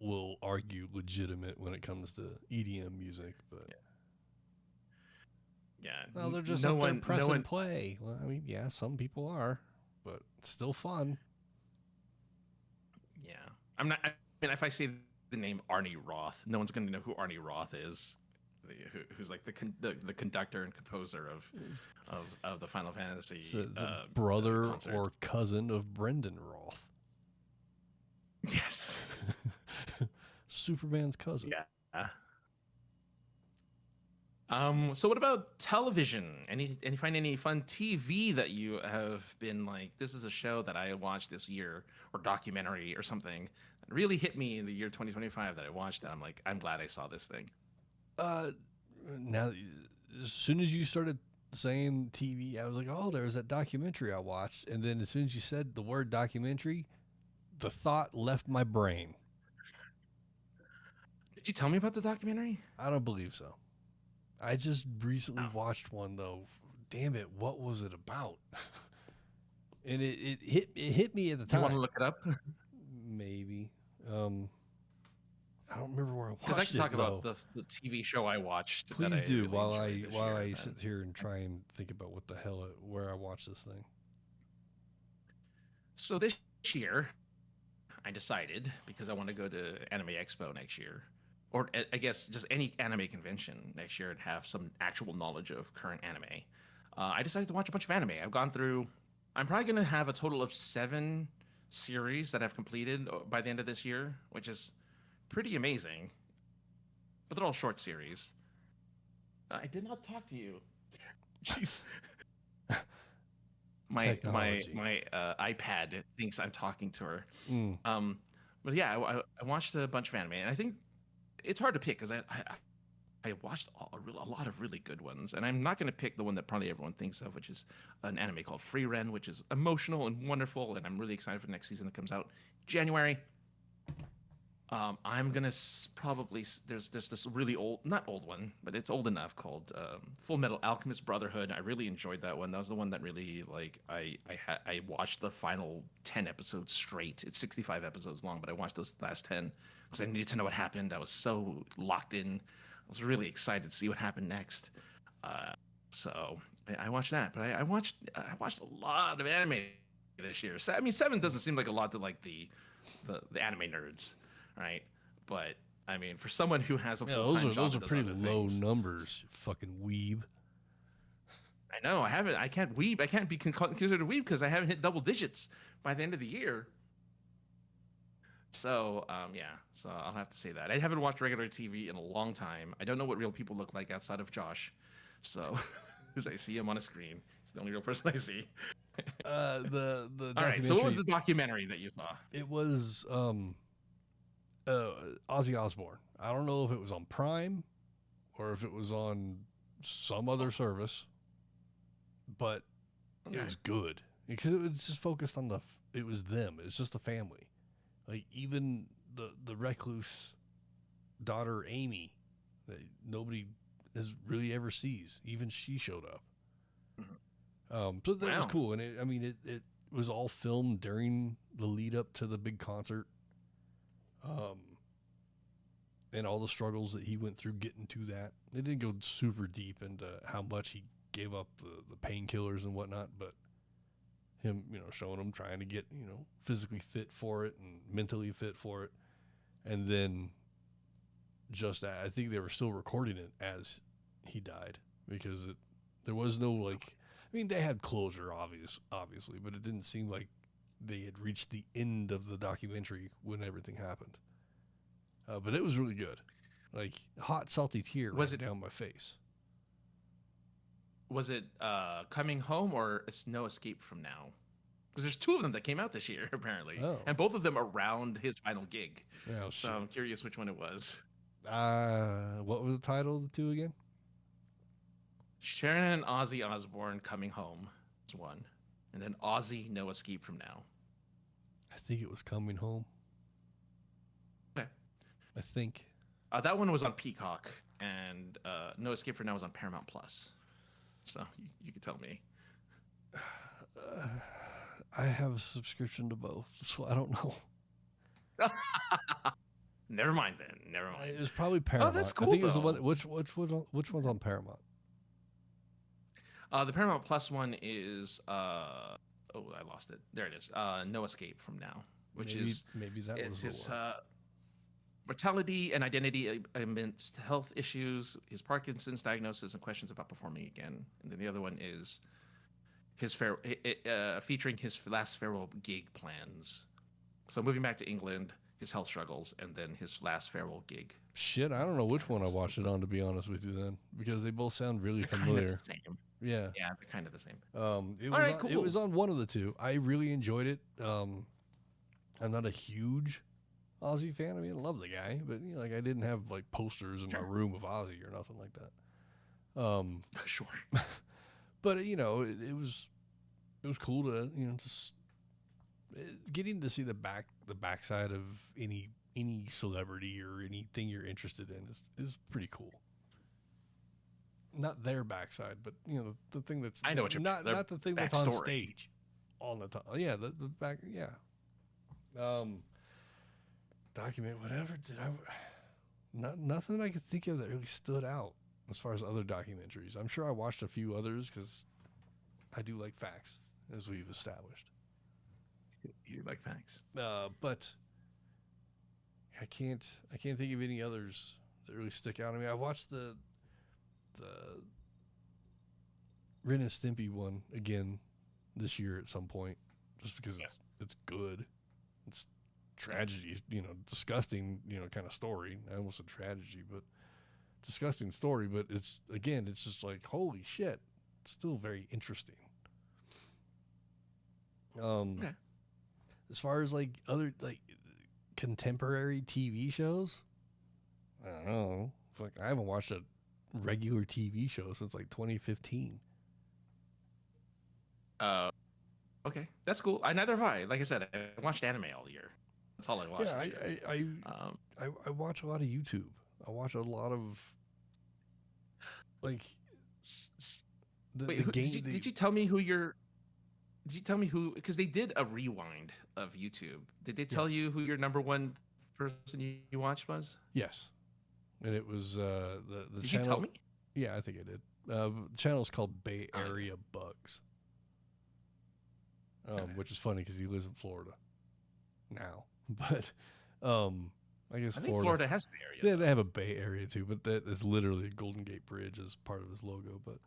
will argue legitimate when it comes to EDM music, but yeah, well, they're just up there press and play. Well, some people are, but it's still fun. Yeah, if I say the name Arnie Roth, no one's going to know who Arnie Roth is, who's like the conductor and composer of the Final Fantasy. So brother concert. Or cousin of Brendan Roth. Yes, Superman's cousin. Yeah. So what about television? Any find any fun TV that you have been like, this is a show that I watched this year, or documentary or something that really hit me in the year 2025 that I watched that I'm glad I saw this thing. Now, as soon as you started saying TV, I was like, oh, there was that documentary I watched. And then as soon as you said the word documentary, the thought left my brain. Did you tell me about the documentary? I don't believe so. I just recently watched one though. Damn it, what was it about? And it hit me at the Do time. you want to look it up? Maybe. I don't remember where I watched it. Because I can talk though. about the TV show I watched. that Please I do really while enjoyed this I year, sit here and try and think about what the hell where I watched this thing. So this year, I decided, because I want to go to Anime Expo next year, or I guess just any anime convention next year and have some actual knowledge of current anime, I decided to watch a bunch of anime. I'm probably going to have a total of 7 series that I've completed by the end of this year, which is pretty amazing. But they're all short series. I did not talk to you. Jeez. my iPad thinks I'm talking to her. But yeah, I watched a bunch of anime, and I think it's hard to pick because I watched a lot of really good ones, and I'm not going to pick the one that probably everyone thinks of, which is an anime called Free Ren, which is emotional and wonderful, and I'm really excited for the next season that comes out January. I'm gonna probably there's this really not old one, but it's old enough, called Full Metal Alchemist Brotherhood. I really enjoyed that one. That was the one that really I watched the final 10 episodes straight. It's 65 episodes long, but I watched those last 10 because I needed to know what happened. I was so locked in. I was really excited to see what happened next. So I watched that, but I watched a lot of anime this year. So, I mean, 7 doesn't seem like a lot to like the anime nerds, right? But I mean, for someone who has a full-time job, those are pretty low numbers, you fucking weeb. I know. I can't weeb. I can't be considered a weeb because I haven't hit double digits by the end of the year. So, yeah. So I'll have to say that. I haven't watched regular TV in a long time. I don't know what real people look like outside of Josh. So, as I see him on a screen, he's the only real person I see. The All right. So what was the documentary that you saw? It was Ozzy Osbourne. I don't know if it was on Prime or if it was on some other service, but it was good because it was just focused on it was them. It's just the family. Like even the recluse daughter Amy that nobody really ever sees. Even she showed up. So that was cool, and it was all filmed during the lead up to the big concert, and all the struggles that he went through getting to that. They didn't go super deep into how much he gave up the painkillers and whatnot, but him, showing him trying to get, physically fit for it and mentally fit for it. And then I think they were still recording it as he died because there was no they had closure obviously, but it didn't seem like they had reached the end of the documentary when everything happened. But it was really good. Like hot, salty tear ran down my face. Was it Coming Home or It's No Escape From Now? Because there's 2 of them that came out this year, apparently. Oh. And both of them around his final gig. Oh, so I'm curious which one it was. What was the title of the 2 again? Sharon and Ozzy Osbourne Coming Home was one. And then Ozzy No Escape From Now. I think it was Coming Home. Okay. I think. That one was on Peacock. And No Escape From Now was on Paramount Plus. So you could tell me. I have a subscription to both, so I don't know. Never mind then. Never mind. It was probably Paramount. Oh, that's cool. I think it was the one. Which one's on Paramount? The Paramount Plus one is I lost it. There it is. No Escape From Now, which maybe that was his one. mortality and identity amidst health issues, his Parkinson's diagnosis, and questions about performing again. And then the other one is his featuring his last farewell gig plans. So moving back to England, his health struggles, and then his last farewell gig. Shit, I don't know which one I watched it on, to be honest with you then, because they both sound really familiar. Kind of the same. Yeah. Yeah, they're kind of the same. Cool. It was on one of the 2. I really enjoyed it. I'm not a huge Ozzy fan. I mean, I love the guy, but I didn't have posters in my room of Ozzy or nothing like that. Sure. But it was cool to just getting to see the backside of any celebrity or anything you're interested in is pretty cool. Not their backside, but the thing that's I know what you're not the thing that's on stage all the time. Yeah, the back. Yeah. Document whatever did I? Nothing I could think of that really stood out as far as other documentaries. I'm sure I watched a few others because I do like facts, as we've established. You like facts, but I can't think of any others that really stick out. I mean, I watched the Ren and Stimpy one again this year at some point, just because it's good. It's tragedy, disgusting, kind of story. I almost said tragedy, but disgusting story. But it's just like, holy shit, it's still very interesting. Okay. As far as like other like contemporary TV shows, I don't know. I haven't watched a regular TV show since like 2015. Okay, that's cool. Neither have I. Like I said, I watched anime all year. That's all I watched. Yeah, I watch a lot of YouTube. I watch a lot of like Wait, game. Did you tell me who your? Did you tell me who? Because they did a rewind of YouTube. Did they tell you who your number one person you watched was? Yes, and it was the Did channel. you tell me? Yeah, I think I did. The channel's called Bay Area Bugs. Which is funny because he lives in Florida now, but I guess Florida has Bay Area. Yeah, they have a Bay Area too, but that is literally Golden Gate Bridge as part of his logo. But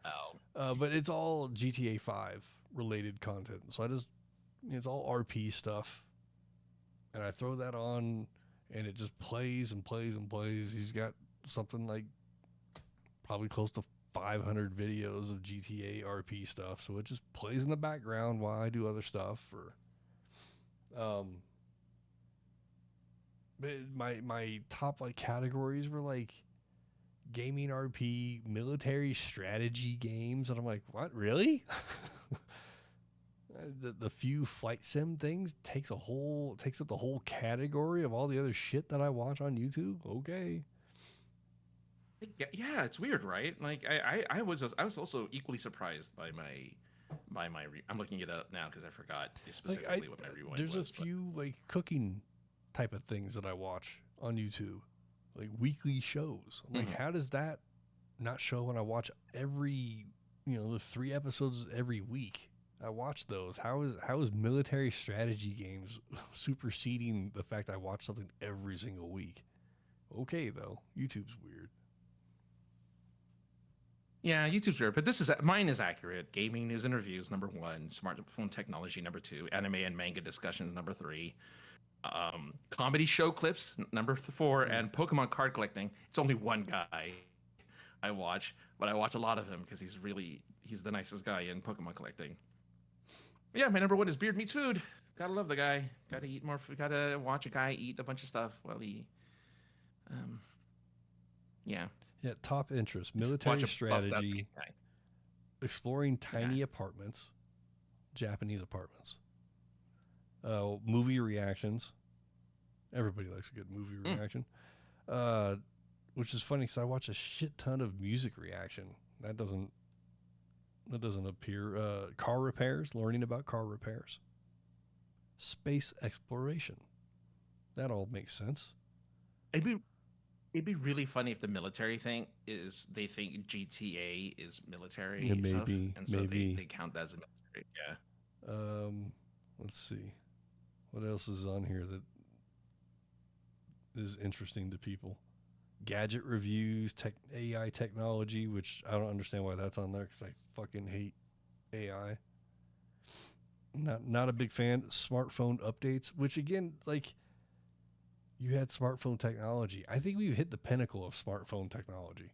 but it's all GTA 5 related content, so it's all RP stuff, and I throw that on, and it just plays and plays and plays. He's got something like probably close to 500 videos of GTA RP stuff, so it just plays in the background while I do other stuff. Or my top like categories were like gaming RP, military strategy games, and I'm like, what, really? the few flight sim things takes up the whole category of all the other shit that I watch on YouTube. Okay. Yeah, it's weird, right? Like I was also equally surprised by my I'm looking it up now because I forgot specifically what my rewind was. There's a few like cooking type of things that I watch on YouTube, like weekly shows. I'm like, how does that not show when I watch every the 3 episodes every week? I watch those. How is military strategy games superseding the fact I watch something every single week? Okay, though, YouTube's weird. Yeah, YouTube's weird, but mine is accurate. Gaming news and reviews, number 1. Smartphone technology, number 2. Anime and manga discussions, number 3. Comedy show clips, number 4. And Pokemon card collecting. It's only one guy I watch, but I watch a lot of him because he's the nicest guy in Pokemon collecting. Yeah, my number 1 is Beard Meets Food. Gotta love the guy. Gotta eat more food. Gotta watch a guy eat a bunch of stuff while he, yeah. Yeah, top interest, military strategy, exploring tiny apartments, Japanese apartments, movie reactions. Everybody likes a good movie reaction, which is funny because I watch a shit ton of music reaction. That doesn't appear. Car repairs, learning about car repairs, space exploration. That all makes sense. It'd be really funny if the military thing is they think GTA is military stuff, and so maybe. they count that as a military. Yeah. Let's see. What else is on here that is interesting to people? Gadget reviews, AI technology, which I don't understand why that's on there because I fucking hate AI. Not a big fan. Smartphone updates, which again, like, you had smartphone technology. I think we've hit the pinnacle of smartphone technology.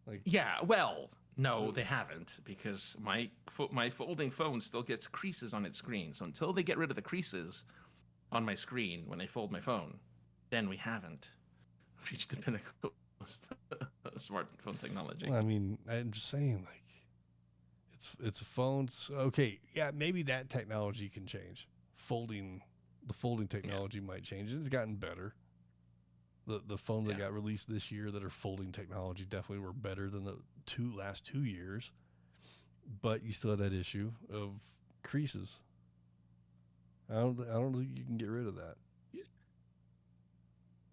Like, yeah, well, no, they haven't, because my folding phone still gets creases on its screen. So until they get rid of the creases on my screen when I fold my phone, then we haven't reached the pinnacle of smartphone technology. Well, I mean, I'm just saying, like, It's a phone. Okay, yeah, maybe that technology can change. The folding technology might change. It's gotten better. The phones that got released this year that are folding technology definitely were better than the last 2 years. But you still have that issue of creases. I don't think you can get rid of that.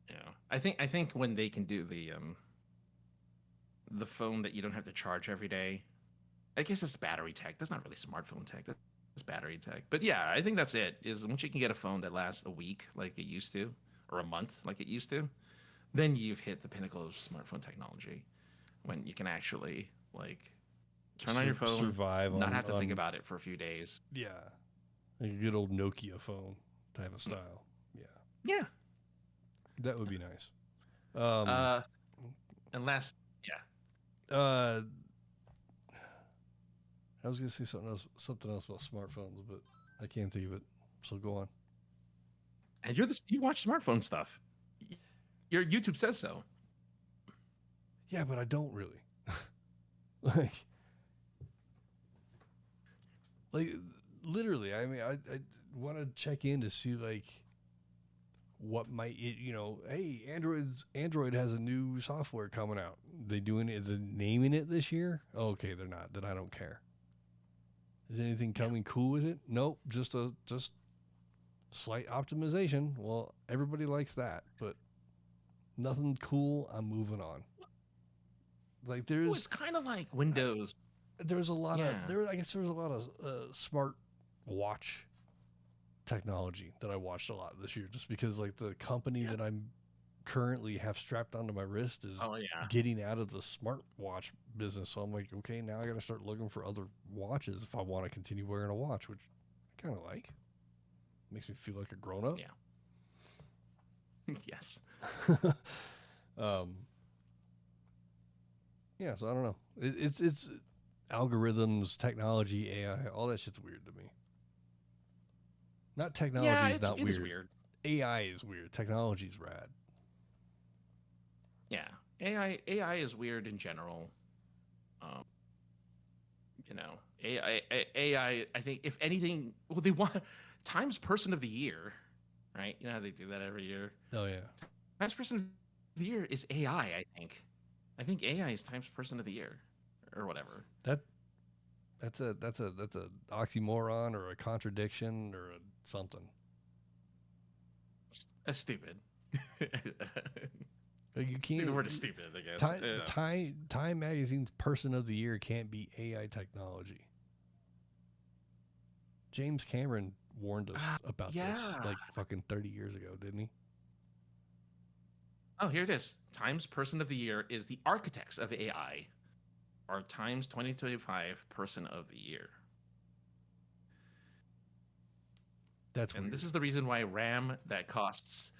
Yeah, I think when they can do the phone that you don't have to charge every day, I guess that's battery tech. That's not really smartphone tech. That's battery tech. But yeah, I think that's it. Is once you can get a phone that lasts a week like it used to, or a month like it used to, then you've hit the pinnacle of smartphone technology. When you can actually like turn on your phone, survive, not have to think about it for a few days. Yeah, like a good old Nokia phone type of style. Yeah, that would be nice. Unless I was gonna say something else about smartphones, but I can't think of it. So go on. and you watch smartphone stuff. Your YouTube says so. Yeah, but I don't really. like literally. I mean, I want to check in to see like what might it. Hey, Android has a new software coming out. They doing it? They naming it this year? Okay, they're not. Then I don't care. Is anything coming cool with it? Nope. Just slight optimization. Well, everybody likes that, but nothing cool. I'm moving on. Like It's kind of like Windows. There's a lot I guess there's a lot of smart watch technology that I watched a lot this year, just because like the company that I'm currently have strapped onto my wrist is getting out of the smartwatch business. So I'm like, okay, now I got to start looking for other watches if I want to continue wearing a watch, which I kind of like. Makes me feel like a grown up. Yeah. Yes. Yeah. So I don't know. It's algorithms, technology, AI, all that shit's weird to me. Not technology is not weird. It is weird. AI is weird. Technology is rad. Yeah, AI is weird in general. AI. I think if anything, well, they want Times Person of the Year, right? You know how they do that every year. Oh yeah. Times Person of the Year is AI. I think AI is Times Person of the Year, or whatever. That's a oxymoron or a contradiction or something. Stupid. You can't. The word is stupid, I guess. Time Magazine's Person of the Year can't be AI technology. James Cameron warned us about this like fucking 30 years ago, didn't he? Oh, here it is. Times Person of the Year is the architects of AI, or Times 2025 Person of the Year. That's weird. And this is the reason why RAM that cost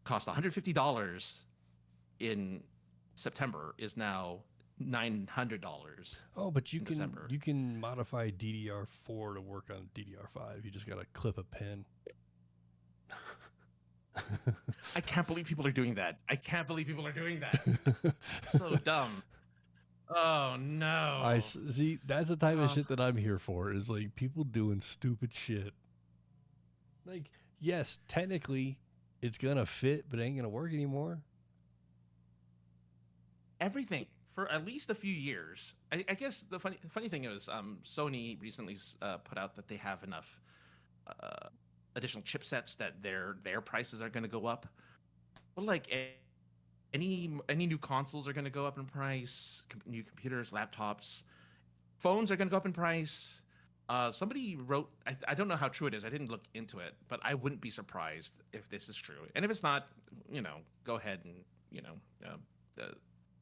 $150 in September is now $900. Oh, but you can modify DDR4 to work on DDR5. You just gotta clip a pin. I can't believe people are doing that. So dumb. Oh no. I see. That's the type of shit that I'm here for. Is like people doing stupid shit. Like, yes, technically, it's gonna fit, but it ain't gonna work anymore. Everything for at least a few years. I guess the funny thing is, Sony recently put out that they have enough additional chipsets that their prices are going to go up. But like any new consoles are going to go up in price. New computers, laptops, phones are going to go up in price. Somebody wrote, I don't know how true it is. I didn't look into it, but I wouldn't be surprised if this is true. And if it's not, go ahead and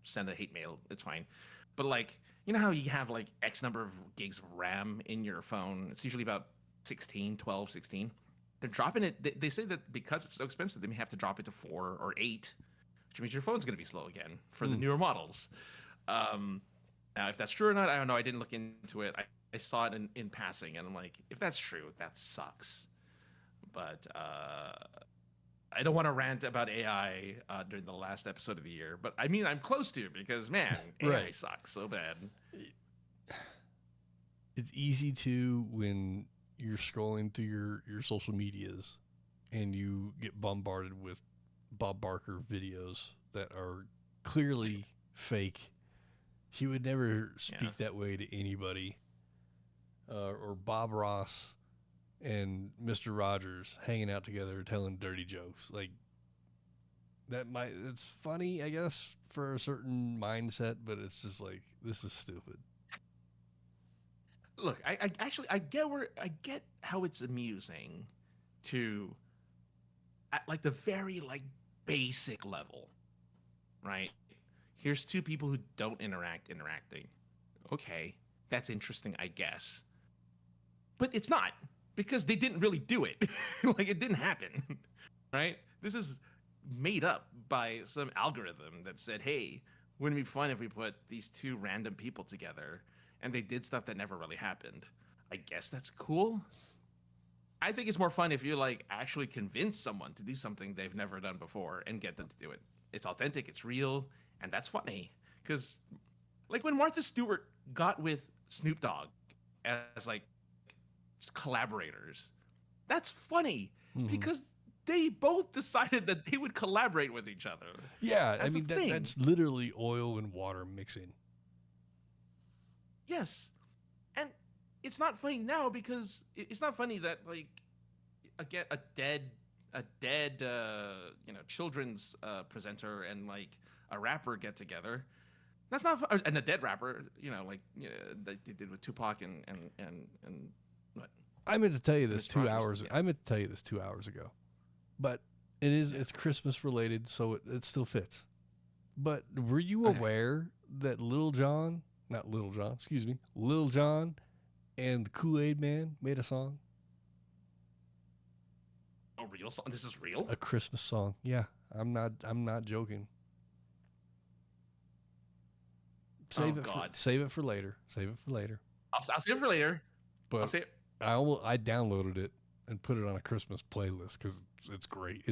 send a hate mail. It's fine. But like, you know how you have like X number of gigs of RAM in your phone? It's usually about 12, 16. They're dropping it. They say that because it's so expensive, they may have to drop it to 4 or 8, which means your phone's going to be slow again for the newer models. Now, if that's true or not, I don't know. I didn't look into it. I saw it in passing, and I'm like, if that's true, that sucks. But I don't want to rant about AI during the last episode of the year. But I mean, I'm close to, because, man, AI sucks so bad. it's easy to, when you're scrolling through your social medias and you get bombarded with Bob Barker videos that are clearly fake. He would never speak that way to anybody. Or Bob Ross and Mr. Rogers hanging out together telling dirty jokes. Like, it's funny, I guess, for a certain mindset, but it's just like, this is stupid. Look, I actually get how it's amusing to, at like the very like basic level, right? Here's two people who don't interacting. Okay, that's interesting, I guess. But it's not, because they didn't really do it. Like, it didn't happen, right? This is made up by some algorithm that said, hey, wouldn't it be fun if we put these two random people together and they did stuff that never really happened? I guess that's cool. I think it's more fun if you like actually convince someone to do something they've never done before and get them to do it. It's authentic, it's real, and that's funny. Because like when Martha Stewart got with Snoop Dogg as like collaborators, that's funny because they both decided that they would collaborate with each other. Yeah, I mean, that's literally oil and water mixing. Yes. And it's not funny now because it's not funny that, like, again, a dead children's presenter and, like, a rapper get together. That's not and a dead rapper, like that they did with Tupac and what? I meant to tell you this 2 hours. I meant to tell you this 2 hours ago, but it's Christmas related, so it still fits. But were you aware that Lil Jon and the Kool-Aid Man made a song? A real song? This is real? A Christmas song. Yeah, I'm not joking. Save it for later. Save it for later. I'll save it for later. But I downloaded it and put it on a Christmas playlist because it's great.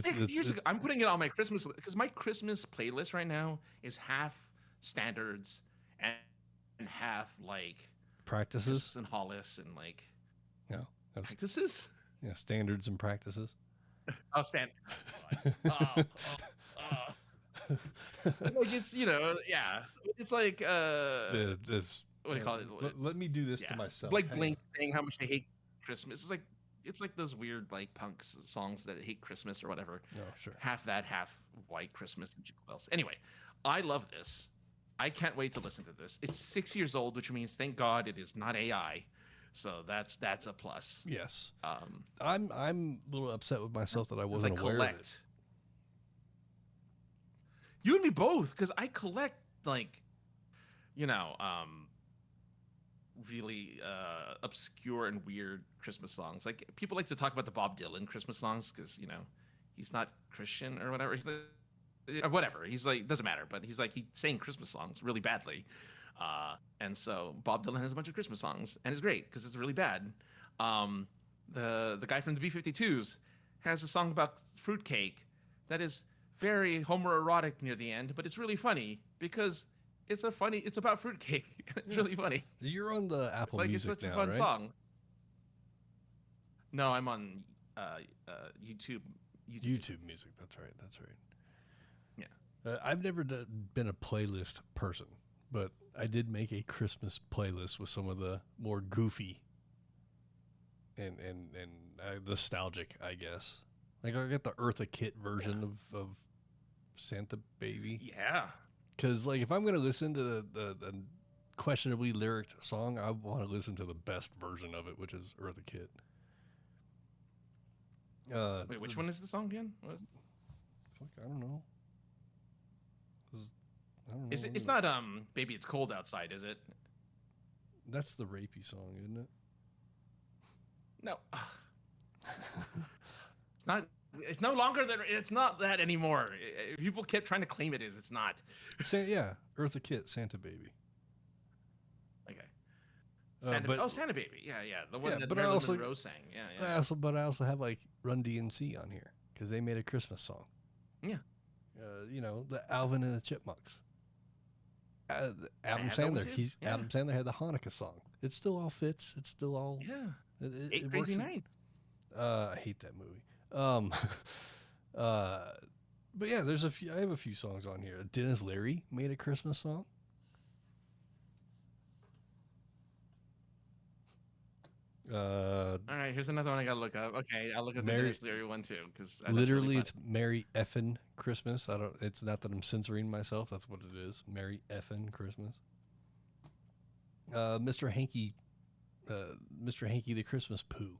I'm putting it on my Christmas because my Christmas playlist right now is half standards and half like practices Christmas and Hollis and like practices. Yeah, standards and practices. Oh, stand. Like it's it's like what do you call it? Let me do this to myself. Like Blink saying how much they hate Christmas. It's like those weird like punk songs that hate Christmas or whatever. Oh, sure. Half that, half White Christmas and Jingle Bells. Anyway, I love this. I can't wait to listen to this. It's 6 years old, which means thank God it is not AI. So that's a plus. Yes. I'm a little upset with myself that I wasn't aware of it. You and me both, because I collect like, really obscure and weird Christmas songs. Like people like to talk about the Bob Dylan Christmas songs because he's not Christian or whatever. He's like, whatever. He's like, doesn't matter. But he's sang Christmas songs really badly. And so Bob Dylan has a bunch of Christmas songs, and it's great because it's really bad. The guy from the B-52s has a song about fruitcake that is very homoerotic near the end, but it's really funny because it's about fruitcake. It's really funny. You're on the Apple Music now, it's such now, a fun right? song. No, I'm on YouTube. YouTube Music. That's right. Yeah. I've never been a playlist person, but I did make a Christmas playlist with some of the more goofy and nostalgic, I guess. Like I got the Eartha Kitt version of Santa Baby. Yeah. Because like if I'm gonna listen to the questionably lyricked song, I want to listen to the best version of it, which is Eartha Kitt. Wait, which one is the song again? What is it? I don't know. It's not Baby It's Cold Outside, is it? That's the rapey song, isn't it? No. It's not. It's no longer that. It's not that anymore. People kept trying to claim it is. It's not. Eartha Kitt, Santa Baby. Okay. Santa Baby. Yeah. The one that Marilyn Monroe sang. Yeah. I also have like Run DMC on here because they made a Christmas song. Yeah. The Alvin and the Chipmunks. Adam had that one Sandler. too. Yeah. Adam Sandler had the Hanukkah song. It still all fits. It's still all Eight it Crazy works. Nights. I hate that movie. But yeah, there's a few. I have a few songs on here. Dennis Leary made a Christmas song. All right, here's another one I gotta look up. Okay, I'll look up the Dennis Leary one too, because Literally, it's Merry Effin' Christmas. I don't. It's not that I'm censoring myself. That's what it is. Merry Effin' Christmas. Mr. Hanky the Christmas Pooh.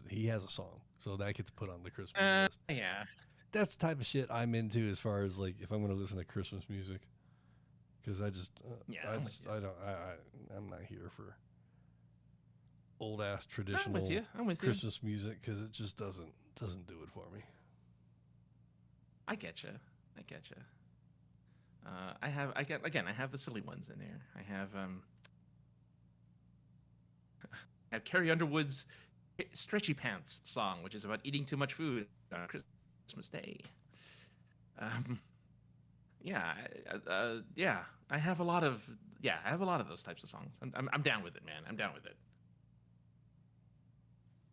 He has a song, so that gets put on the Christmas list. Yeah, That's the type of shit I'm into as far as like if I'm going to listen to Christmas music, because I'm not here for old ass traditional I'm with you. Christmas music because it just doesn't do it for me. I get you. I have the silly ones in there. I have Carrie Underwood's Stretchy Pants song, which is about eating too much food on Christmas Day. I have a lot of those types of songs. I'm down with it, man. I'm down with it.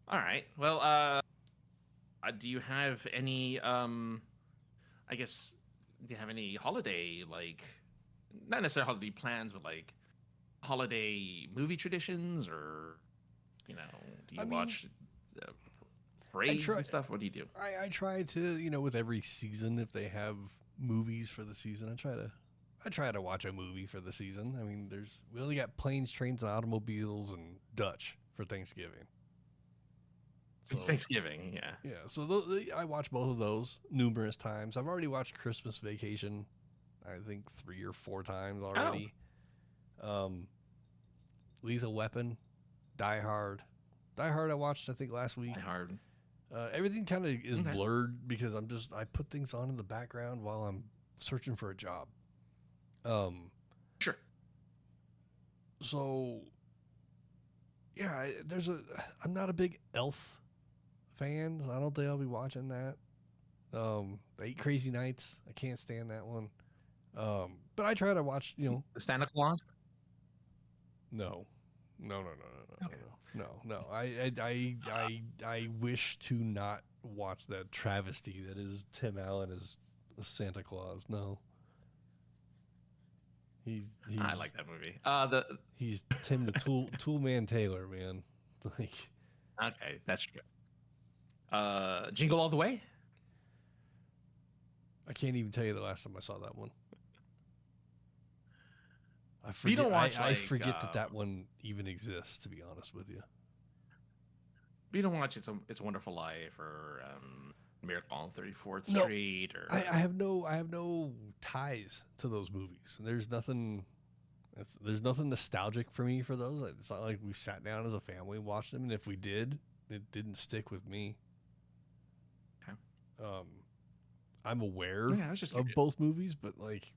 All right. Well, do you have any? I guess, do you have any holiday, like, not necessarily holiday plans, but like holiday movie traditions, or do you watch parades and stuff? What do you do? I try to, with every season, if they have movies for the season, I try to watch a movie for the season. I mean, we only got Planes, Trains, and Automobiles and Dutch for Thanksgiving. So, Thanksgiving, yeah. Yeah, so I watch both of those numerous times. I've already watched Christmas Vacation, I think 3 or 4 times already. Lethal Weapon, Die Hard. Die Hard I watched, I think, last week. Die Hard. Everything kind of is blurred because I put things on in the background while I'm searching for a job. Sure. So, yeah, I'm not a big Elf fan. So I don't think I'll be watching that. 8 Crazy Nights, I can't stand that one. But I try to watch, The Santa Claus? No. Okay. No. I wish to not watch that travesty that is Tim Allen as Santa Claus. No. He's I like that movie. He's Tim the Toolman Taylor, man. Like, okay, that's true. Jingle All the Way? I can't even tell you the last time I saw that one. I forget, you don't watch, I forget that one even exists, to be honest with you. You don't watch It's a Wonderful Life or Miracle on 34th Street, or I have no ties to those movies. There's nothing nostalgic for me for those. It's not like we sat down as a family and watched them, and if we did, it didn't stick with me. Okay. I'm aware of both movies, but like,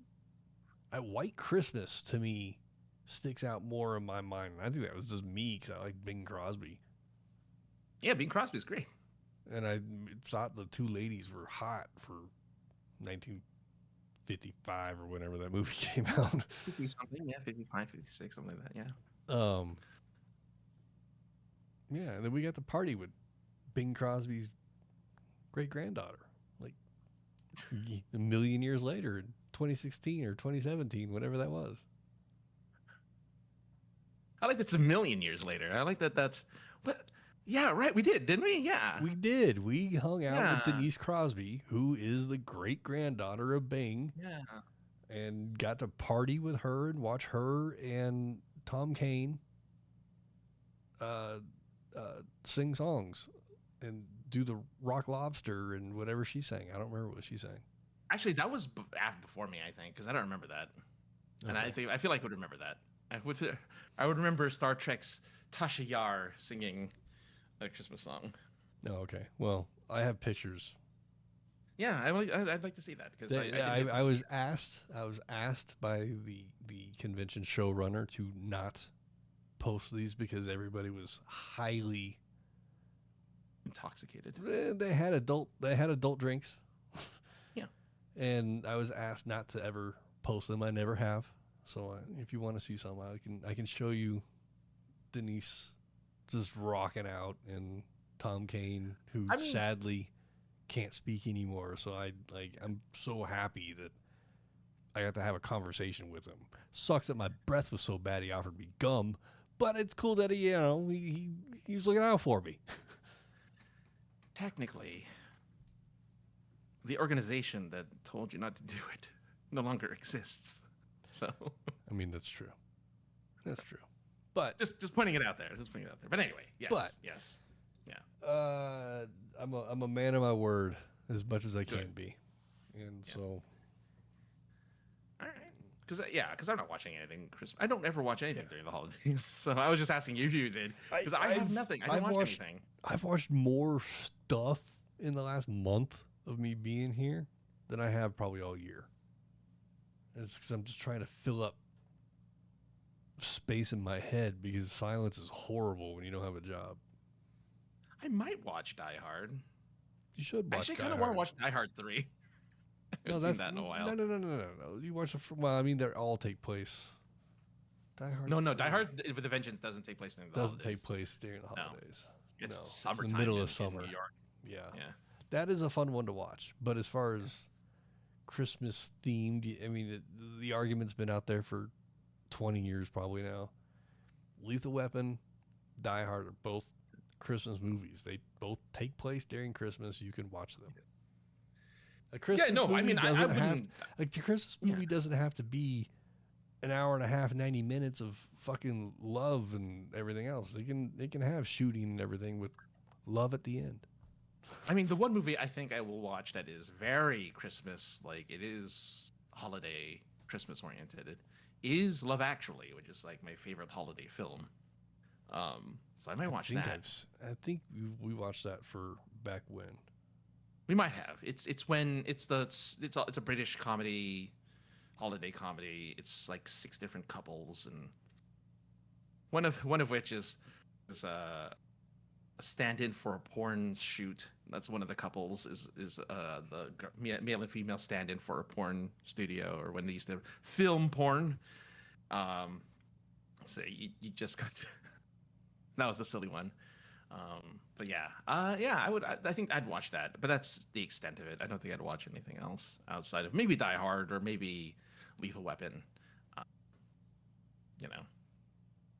White Christmas to me sticks out more in my mind. I think that was just me because I like Bing Crosby. Yeah, Bing Crosby's great. And I thought the two ladies were hot for 1955 or whenever that movie came out. 50 something, yeah, 55, 56, something like that, yeah. Yeah, and then we got to party with Bing Crosby's great-granddaughter, like a million years later, in 2016 or 2017, whatever that was. I like that's a million years later. I like that's what. Yeah, right. We did, didn't we? Yeah, we did. We hung out with Denise Crosby, who is the great-granddaughter of Bing. Yeah, and got to party with her and watch her and Tom Kane sing songs and do the Rock Lobster and whatever she sang. I don't remember what she sang. Actually, that was before me, I think, because I don't remember that. Okay. And I feel like I would remember that. I would remember Star Trek's Tasha Yar singing a Christmas song. Oh, okay. Well, I have pictures. Yeah, I'd like to see that because I was asked by the convention showrunner to not post these because everybody was highly intoxicated. They had adult drinks. Yeah. And I was asked not to ever post them. I never have. So if you want to see some, I can show you Denise just rocking out, and Tom Kane, who sadly can't speak anymore. So I'm so happy that I got to have a conversation with him. Sucks that my breath was so bad he offered me gum, but it's cool that he was looking out for me. Technically, the organization that told you not to do it no longer exists. So I mean, that's true. That's true. But just pointing it out there. Just pointing it out there. But anyway, yes. Yeah. I'm a man of my word as much as I can be. And so all right. Because I'm not watching anything Christmas. I don't ever watch anything during the holidays. So I was just asking you did. Because I have nothing. I don't watch anything. I've watched more stuff in the last month of me being here than I have probably all year. It's because I'm just trying to fill up space in my head, because silence is horrible when you don't have a job. I might watch Die Hard. You should watch. I actually kind of want to watch Die Hard 3. I haven't seen that in a while. No. You watch they all take place. Die Hard. No. Die Hard with a Vengeance doesn't take place during the holidays. Doesn't take place during the holidays. It's summertime. It's the middle of summer. In New York. Yeah. Yeah. That is a fun one to watch. But as far as Christmas themed, I mean, the argument's been out there for 20 years probably now. Lethal Weapon, Die Hard are both Christmas movies. They both take place during Christmas. You can watch them. A Christmas movie doesn't have to be an hour and a half, 90 minutes of fucking love and everything else. They can have shooting and everything with love at the end. I mean, the one movie I think I will watch that is very Christmas, like it is holiday Christmas oriented, is Love Actually, which is like my favorite holiday film. So I might watch that. I think we watched that for back when. We might have. It's a British comedy, holiday comedy. It's like 6 different couples, and one of which is a stand-in for a porn shoot. That's one of the couples is the male and female stand-in for a porn studio, or when they used to film porn. So you just got to, that was the silly one. But I think I'd watch that, but that's the extent of it. I don't think I'd watch anything else outside of maybe Die Hard or maybe Lethal Weapon.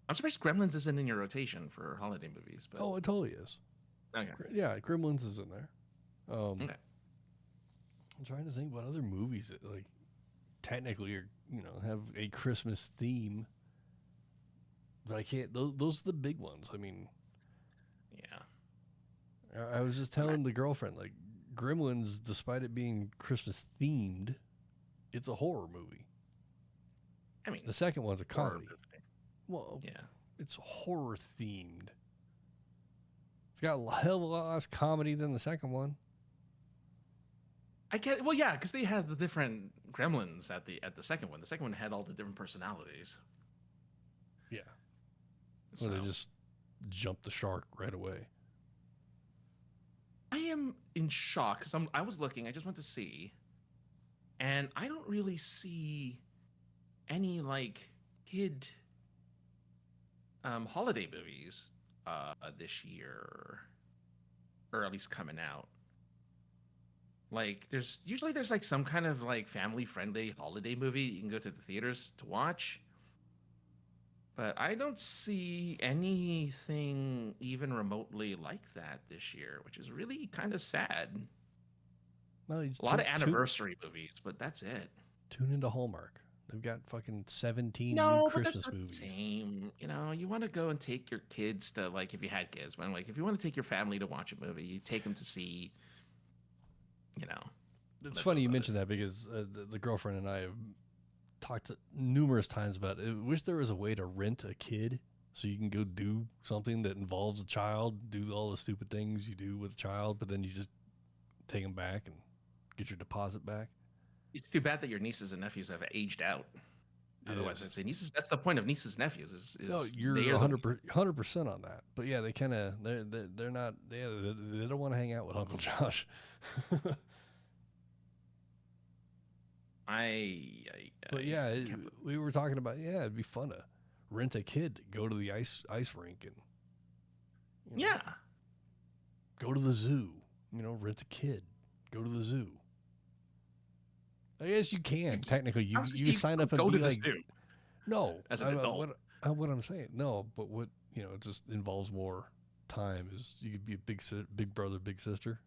I'm surprised Gremlins isn't in your rotation for holiday movies. But... Oh, it totally is. Okay. Yeah, Gremlins is in there. Okay. I'm trying to think what other movies that like technically are, have a Christmas theme. But I can't. Those are the big ones. I mean, yeah. I was just telling the girlfriend, like, Gremlins, despite it being Christmas themed, it's a horror movie. I mean, the second one's a comedy. Movie. Well, yeah, it's horror themed. It's got a hell of a lot less comedy than the second one. I get. Well, yeah, because they had the different Gremlins at the second one. The second one had all the different personalities. Yeah. So they just jumped the shark right away. I am in shock because I was looking. I just went to see, and I don't really see any like kid holiday movies this year, or at least coming out. Like there's like some kind of like family friendly holiday movie you can go to the theaters to watch. But I don't see anything even remotely like that this year, which is really kind of sad. Well, a lot of anniversary movies, but that's it. Tune into Hallmark. They've got fucking 17 new Christmas movies. The same. You want to go and take your kids to, like, if you had kids, but like if you want to take your family to watch a movie, you take them to see, It's funny you mentioned that because the girlfriend and I have talked numerous times about it. I wish there was a way to rent a kid so you can go do something that involves a child, do all the stupid things you do with a child, but then you just take them back and get your deposit back. It's too bad that your nieces and nephews have aged out. Otherwise, I'd say nieces. That's the point of nieces and nephews. Is no, you're 100% on that. But yeah, they're not. They don't want to hang out with Uncle Josh. But yeah, we were talking about it'd be fun to rent a kid to go to the ice rink and yeah. go to the zoo. Rent a kid, go to the zoo. I guess you can technically. You sign up and go be to the like, zoo. No, as an adult. What I'm saying, no, but what it just involves more time. Is you could be a big brother, big sister.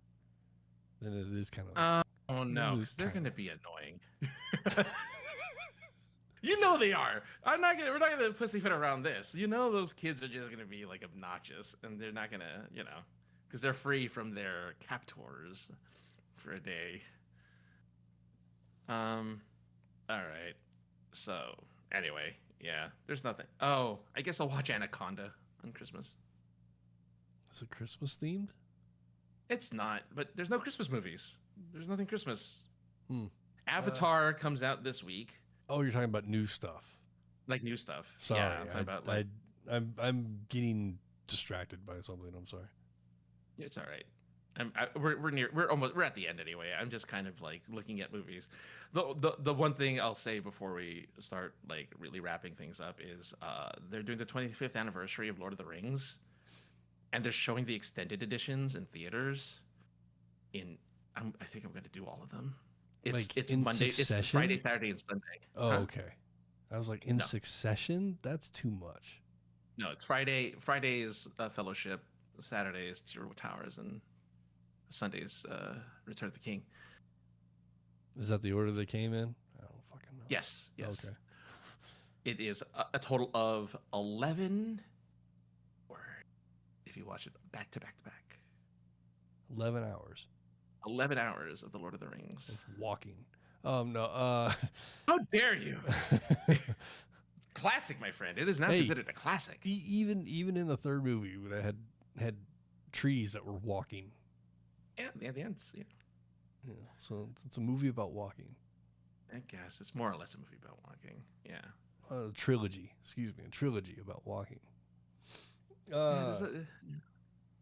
Then it is kind of. Oh no, because they're going to be annoying. They are. We're not gonna pussyfoot around this. Those kids are just gonna be like obnoxious, and they're not gonna, because they're free from their captors for a day. All right. So anyway, yeah, there's nothing. Oh, I guess I'll watch Anaconda on Christmas. Is it Christmas themed? It's not, but there's no Christmas movies. There's nothing Christmas. Avatar comes out this week. Oh, you're talking about new stuff. Like new stuff. Sorry, yeah, I'm talking about like. I'm getting distracted by something. I'm sorry. It's all right. We're at the end anyway. I'm just kind of like looking at movies. The one thing I'll say before we start like really wrapping things up is they're doing the 25th anniversary of Lord of the Rings, and they're showing the extended editions in theaters. I think I'm going to do all of them. It's Monday, succession? It's Friday, Saturday, and Sunday. Oh, okay. I was like, succession? That's too much. No, it's Friday. Friday is Fellowship. Saturday is Two Towers, and Sunday is Return of the King. Is that the order they came in? I don't fucking know. Yes. Okay. It is a total of 11, or if you watch it back to back to back, 11 hours. 11 hours of the Lord of the Rings. It's walking. No. How dare you? It's classic, my friend. It is now considered a classic. Even in the third movie, that had trees that were walking. Yeah, the ends. Yeah. So it's a movie about walking. I guess it's more or less a movie about walking. Yeah. A trilogy. Excuse me, a trilogy about walking.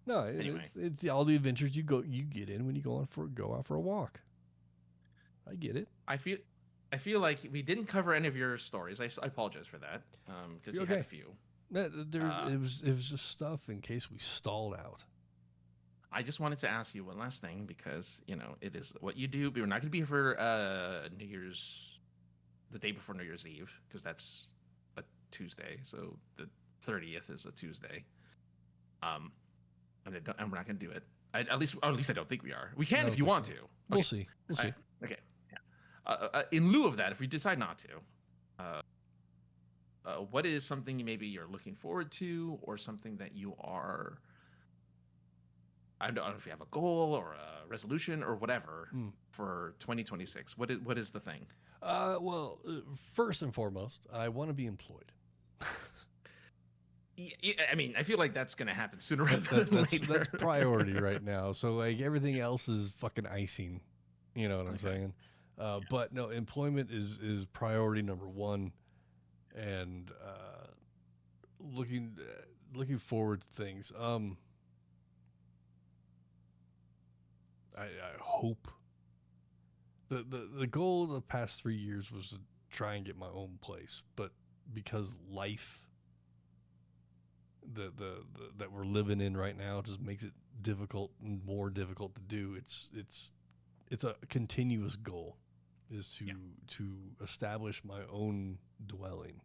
No, anyway. it's all the adventures you get in when you go out for a walk. I get it. I feel like we didn't cover any of your stories. I apologize for that because you had a few. It was just stuff in case we stalled out. I just wanted to ask you one last thing because it is what you do. But we're not going to be here for New Year's, the day before New Year's Eve, because that's a Tuesday. So the 30th is a Tuesday. And we're not going to do it. At least I don't think we are. We can if you want to. Okay. We'll see. Okay. Yeah. In lieu of that, if we decide not to, what is something maybe you're looking forward to, or something that you are? I don't know if you have a goal or a resolution or whatever for 2026. What is the thing? Well, first and foremost, I want to be employed. I mean, I feel like that's going to happen sooner rather than later. That's priority right now. So like everything else is fucking icing. You know what I'm saying? But no, employment is priority number one, and looking forward to things. I hope the goal of the past 3 years was to try and get my own place, but because life that we're living in right now just makes it difficult and more difficult to do. It's a continuous goal is to establish my own dwelling.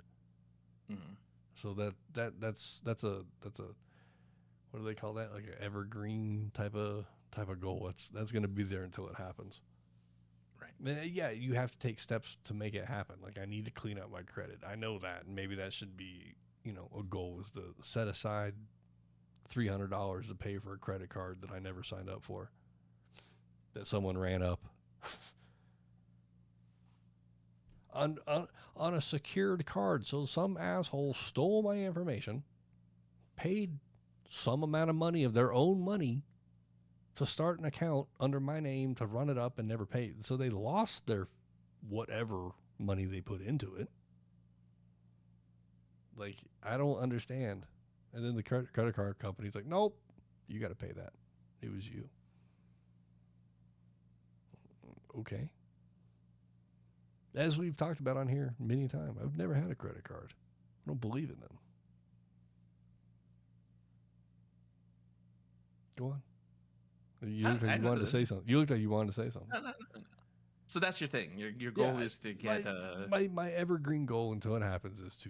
Mm-hmm. So that's a what do they call that? Like an evergreen type of goal. That's going to be there until it happens. Right. And yeah, you have to take steps to make it happen. Like I need to clean up my credit. I know that, and maybe that should be a goal is to set aside $300 to pay for a credit card that I never signed up for, that someone ran up on a secured card. So some asshole stole my information, paid some amount of money of their own money to start an account under my name to run it up and never paid. So they lost their whatever money they put into it. Like, I don't understand. And then the credit card company's like, nope, you got to pay that. It was you. Okay. as we've talked about on here many times, I've never had a credit card. I don't believe in them. Go on. You looked like you wanted to say something. You looked like you wanted to say something. No. So that's your thing. Your goal is to get my evergreen goal until it happens is to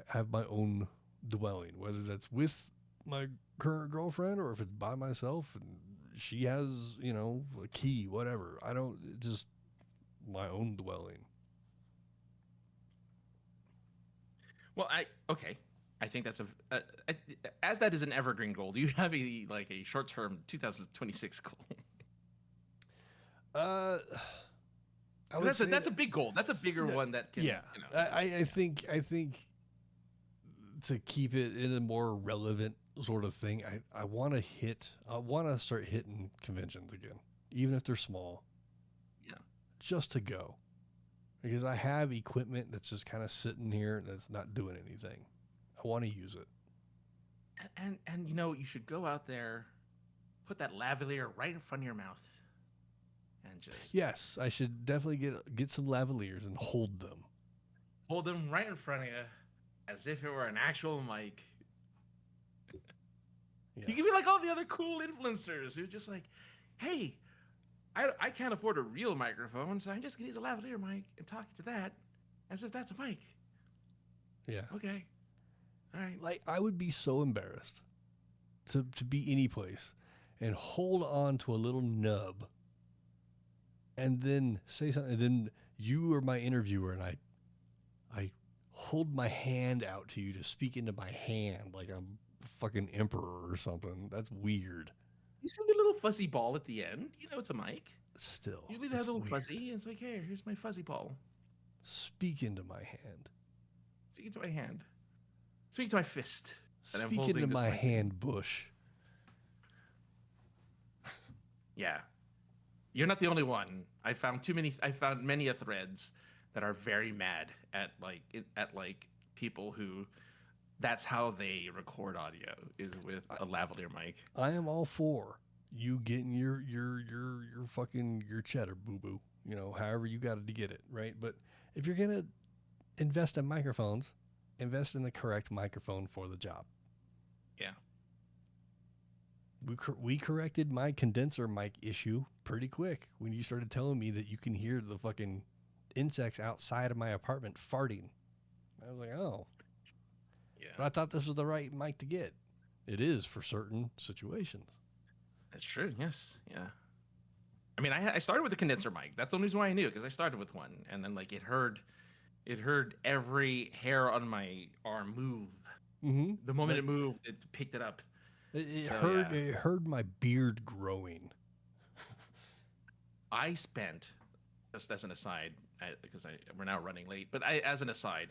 have my own dwelling, whether that's with my current girlfriend or if it's by myself and she has, a key, whatever. Just my own dwelling. Well, I think that's as that is an evergreen goal. Do you have a short-term 2026 goal? That's a big goal. That's a bigger one that can. Yeah, I think to keep it in a more relevant sort of thing, I want to start hitting conventions again, even if they're small. Yeah, just to go, because I have equipment that's just kind of sitting here that's not doing anything. I want to use it. And you should go out there, put that lavalier right in front of your mouth. And just yes, I should definitely get some lavaliers and hold them. Hold them right in front of you, as if it were an actual mic. Yeah. You can be like all the other cool influencers who are just like, hey, I can't afford a real microphone, so I'm just gonna use a lavalier mic and talk to that as if that's a mic. Yeah. Okay. All right. Like, I would be so embarrassed to be any place and hold on to a little nub and then say something, and then you are my interviewer, and I hold my hand out to you to speak into my hand like I'm a fucking emperor or something. That's weird. You see the little fuzzy ball at the end? It's a mic. Still. You leave that little fuzzy, and it's like, hey, here's my fuzzy ball. Speak into my hand. Speak into my hand. Speak to my fist. Speak into my hand bush. Yeah. You're not the only one. I found many threads that are very mad at people who that's how they record audio is with a lavalier mic. I am all for you getting your fucking your cheddar, boo boo. However you got to get it, right? But if you're gonna invest in microphones, invest in the correct microphone for the job. Yeah. We corrected my condenser mic issue pretty quick when you started telling me that you can hear the fucking insects outside of my apartment farting. I was like, oh. Yeah. But I thought this was the right mic to get. It is for certain situations. That's true. Yes. Yeah. I mean, I started with a condenser mic. That's the only reason why I knew, because I started with one, and then it heard every hair on my arm move. Mm-hmm. The moment it moved, it picked it up. It heard my beard growing. I spent, just as an aside, because we're now running late, but as an aside,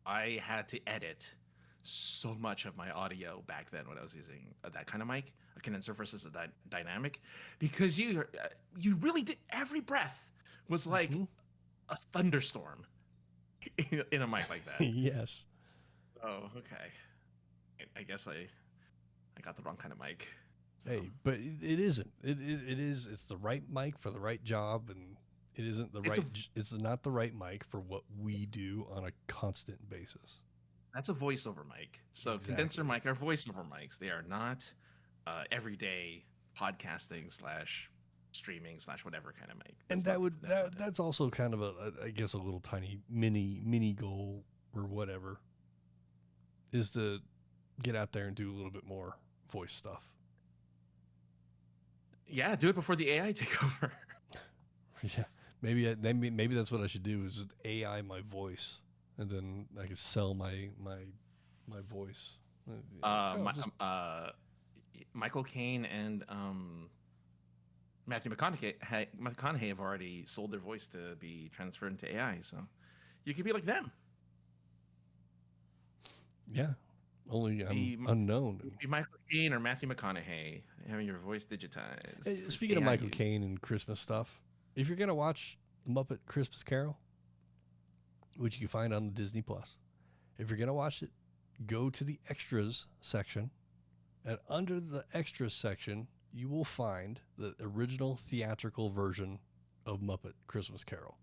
I had to edit so much of my audio back then when I was using that kind of mic, a condenser versus a dynamic, because you really did, every breath was like a thunderstorm in a mic like that. Yes. Oh, okay. I guess I got the wrong kind of mic. So. Hey, but it isn't. It is. It's the right mic for the right job, and it isn't the right. It's not the right mic for what we do on a constant basis. That's a voiceover mic. So exactly. Condenser mic are voiceover mics. They are not everyday podcasting / streaming / whatever kind of mic. That's also kind of I guess a little tiny mini goal or whatever is to get out there and do a little bit more voice stuff. Yeah, do it before the AI take over. Yeah, maybe that's what I should do is just AI my voice, and then I could sell my voice. Michael Caine and Matthew McConaughey have already sold their voice to be transferred into AI, so you could be like them. Yeah, only I'm unknown. Be Michael Caine or Matthew McConaughey having your voice digitized. Hey, speaking of Michael Caine and Christmas stuff, if you're gonna watch The Muppet Christmas Carol, which you can find on Disney Plus, if you're gonna watch it, go to the extras section, and under the extras section, you will find the original theatrical version of Muppet Christmas Carol.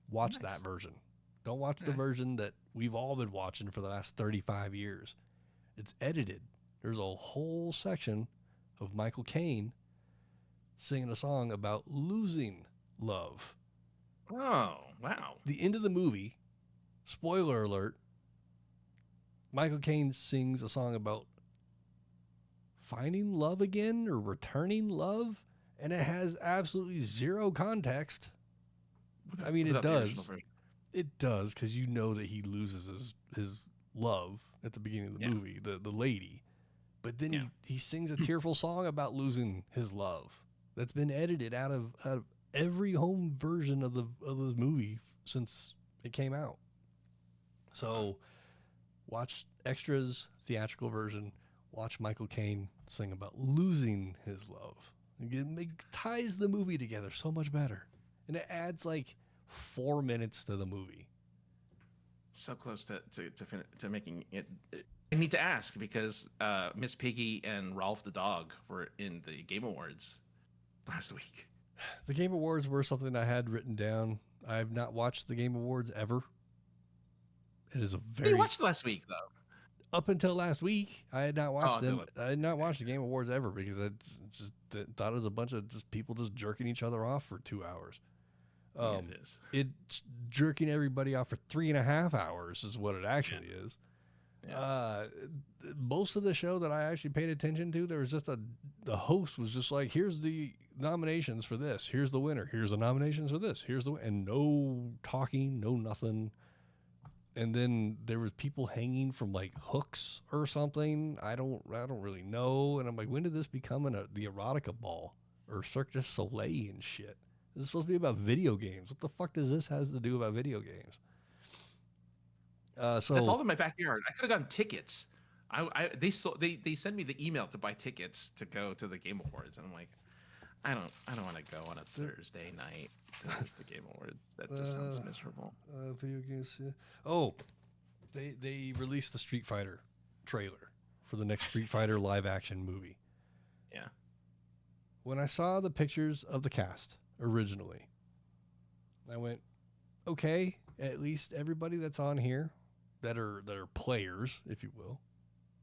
Watch Nice. that version. Don't watch the Yeah. version that we've all been watching for the last 35 years. It's edited. There's a whole section of Michael Caine singing a song about losing love. Oh, wow. The end of the movie, spoiler alert, Michael Caine sings a song about finding love again or returning love, and it has absolutely zero context. I mean, it Without the original does. version. It does, because you know that he loses his love at the beginning of the Yeah. movie, the lady. But then Yeah. he sings a tearful song about losing his love that's been edited out of every home version of this movie since it came out. So watch extras, theatrical version, watch Michael Caine sing about losing his love. It ties the movie together so much better. And it adds like 4 minutes to the movie. So close to making it. I need to ask because Miss Piggy and Rolf the dog were in the Game Awards last week. The Game Awards were something I had written down. I have not watched the Game Awards ever. It is a very... You watched it last week, though. Up until last week, I had not watched them. until I had not watched the Game Awards ever because I just thought it was a bunch of just people just jerking each other off for 2 hours. Yeah, it is. It's jerking everybody off for 3.5 hours is what it actually is. Yeah. Most of the show that I actually paid attention to, there was just the host was just like, here's the nominations for this. Here's the winner. Here's the nominations for this. And no talking, no nothing. And then there was people hanging from like hooks or something. I don't really know. And I'm like, when did this become the erotica ball or Cirque du Soleil and shit? This is supposed to be about video games. What the fuck does this have to do about video games? So That's all in my backyard. I could have gotten tickets. They sent me the email to buy tickets to go to the Game Awards, and I'm like, I don't want to go on a Thursday night to the Game Awards. That just sounds miserable. Video games. Yeah. Oh, they released the Street Fighter trailer for the next Street Fighter live action movie. Yeah. When I saw the pictures of the cast originally, I went, okay, at least everybody that's on here that are players, if you will,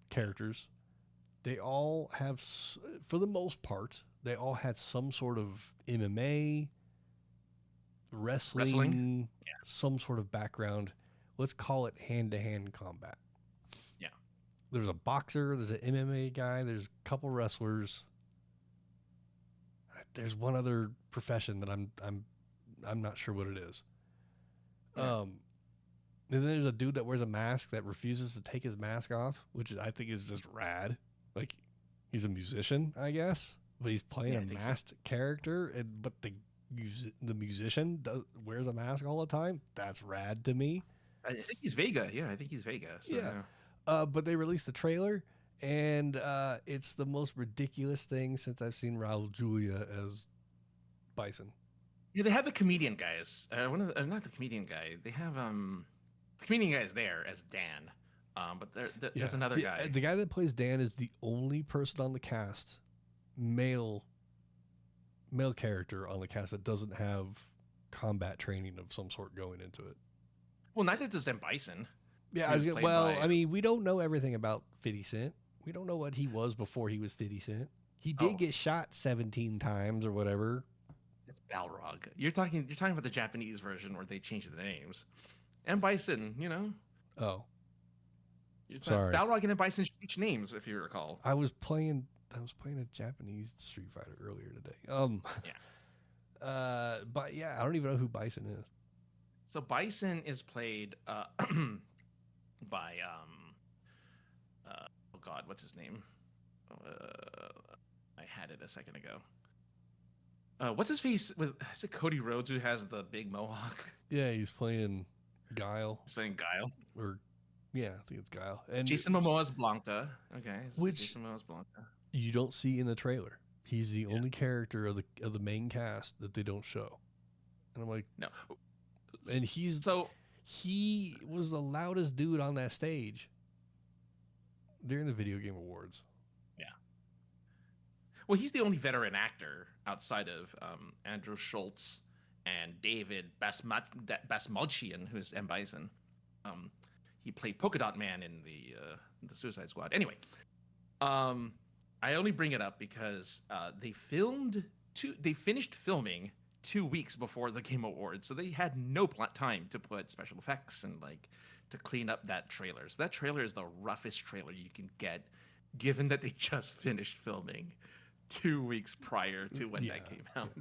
characters, they all have, for the most part, they all had some sort of MMA, wrestling? Yeah. Some sort of background. Let's call it hand-to-hand combat. Yeah. There's a boxer, there's an MMA guy, there's a couple wrestlers. There's one other profession that I'm not sure what it is. Yeah. And then there's a dude that wears a mask that refuses to take his mask off, which I think is just rad. Like, he's a musician, I guess, but he's playing Yeah, a I think so. masked character, but the musician wears a mask all the time. That's rad to me. I think he's Vega. Yeah, I think he's Vega. So, Yeah. But they released the trailer, and it's the most ridiculous thing since I've seen Raul Julia as Bison. Yeah, they have the comedian guys. Not the comedian guy. They have the comedian guy is there as Dan. But there's another guy. The guy that plays Dan is the only person on the cast, male character on the cast that doesn't have combat training of some sort going into it. Well, neither does Dan Bison. Yeah, He was played by- I mean, we don't know everything about 50 Cent. We don't know what he was before he was 50 Cent. He did get shot 17 times or whatever. It's Balrog. You're talking about the Japanese version where they changed the names. And Bison, Oh, It's Sorry. Balrog and Bison switch names, if you recall. I was playing a Japanese Street Fighter earlier today. But yeah, I don't even know who Bison is. So Bison is played by oh God, what's his name? I had it a second ago. What's his face? Is it Cody Rhodes who has the big mohawk? Yeah, he's playing Guile. He's playing Guile. Yeah, I think it's Guile. And Jason Momoa's Blanca. Okay, Which- Jason Momoa's Blanca. you don't see in the trailer. He's the only character of the main cast that they don't show. And I'm like, No. and So he was the loudest dude on that stage during the Video Game Awards. well, he's the only veteran actor outside of Andrew Schultz and David Basmalchian, who's M. Bison. He played Polka Dot Man in the Suicide Squad. Anyway, I only bring it up because they finished filming 2 weeks before the Game Awards, so they had no time to put special effects and like to clean up that trailer. So that trailer is the roughest trailer you can get, given that they just finished filming 2 weeks prior to when that came out.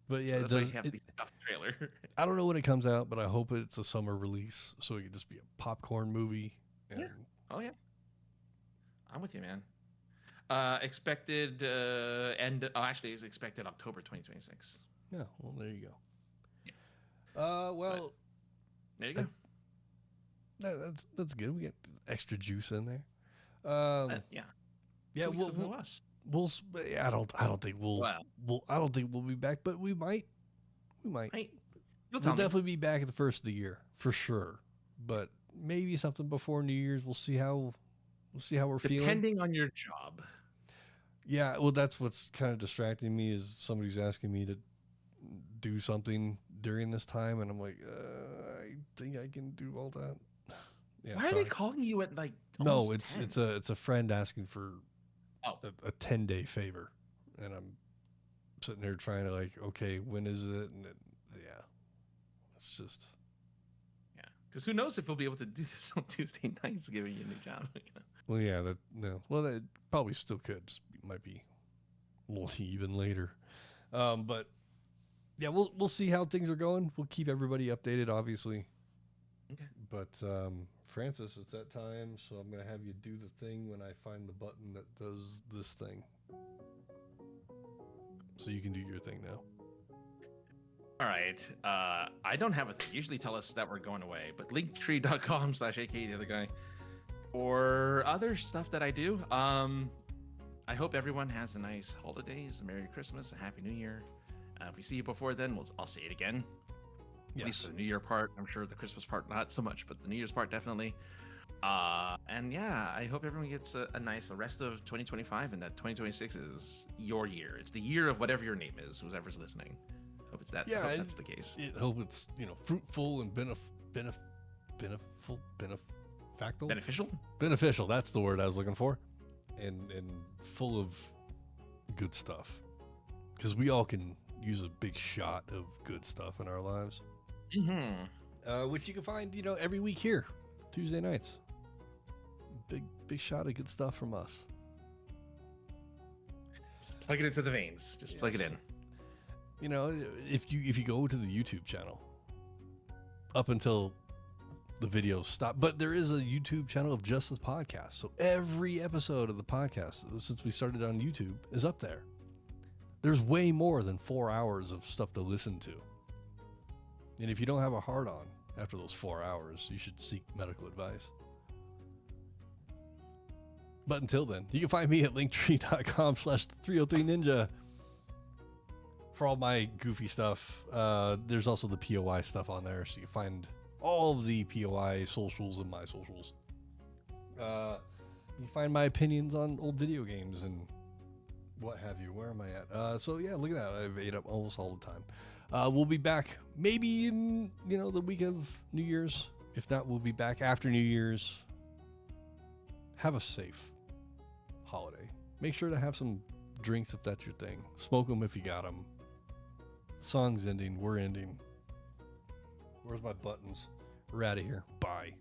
But yeah, so it that's why does. you have the stuffed trailer. I don't know when it comes out, but I hope it's a summer release so it can just be a popcorn movie. And Yeah. Oh yeah. I'm with you, man. Expected actually it's expected October 2026. Yeah, well, there you go. Yeah. Well, There you go. that's good. We get extra juice in there. Yeah. 2 weeks of no us. I don't think we'll. Wow. I don't think we'll be back, but we might. We might. You'll We'll tell me. definitely be back at the first of the year for sure. But maybe something before New Year's. We'll see how we're feeling. Depending on your job. Yeah, well, that's what's kind of distracting me is somebody's asking me to do something during this time, and I'm like, I think I can do all that. Yeah, Why are they calling you at like No, almost 10? it's a friend asking for Oh. a 10-day favor, and I'm sitting there trying to like, okay, when is it? And it's just Yeah, because who knows if we'll be able to do this on Tuesday nights, giving you a new job. well, yeah, that probably still could. Just might be a little even later, but yeah, we'll see how things are going. We'll keep everybody updated, obviously. Okay. But Francis, it's that time, so I'm gonna have you do the thing when I find the button that does this thing. So you can do your thing now. All right. I don't have a thing. Usually tell us that we're going away, but linktree.com/aka the other guy, or other stuff that I do. I hope everyone has a nice holidays, a Merry Christmas, a Happy New Year. If we see you before then, I'll say it again. At least for the New Year part. I'm sure the Christmas part not so much, but the New Year's part definitely. And yeah, I hope everyone gets a nice rest of 2025, and that 2026 is your year. It's the year of whatever your name is, whoever's listening. Hope it's that. Yeah, I hope that's the case. I hope it's fruitful and beneficial. That's the word I was looking for, and full of good stuff. Because we all can use a big shot of good stuff in our lives. Mm-hmm. Which you can find, every week here, Tuesday nights. Big shot of good stuff from us. Just plug it into the veins. Just plug it in. If you go to the YouTube channel, up until the videos stop, but there is a YouTube channel of just this podcast. So every episode of the podcast, since we started on YouTube, is up there. There's way more than 4 hours of stuff to listen to. And if you don't have a heart on after those 4 hours, you should seek medical advice. But until then, you can find me at linktree.com/303ninja for all my goofy stuff. There's also the POI stuff on there, so you can find all of the POI socials and my socials. You find my opinions on old video games and what have you. Where am I at? So yeah, look at that. I've ate up almost all the time. We'll be back maybe in, the week of New Year's. If not, we'll be back after New Year's. Have a safe holiday. Make sure to have some drinks if that's your thing. Smoke them if you got them. Song's ending. We're ending. Where's my buttons? We're out of here. Bye.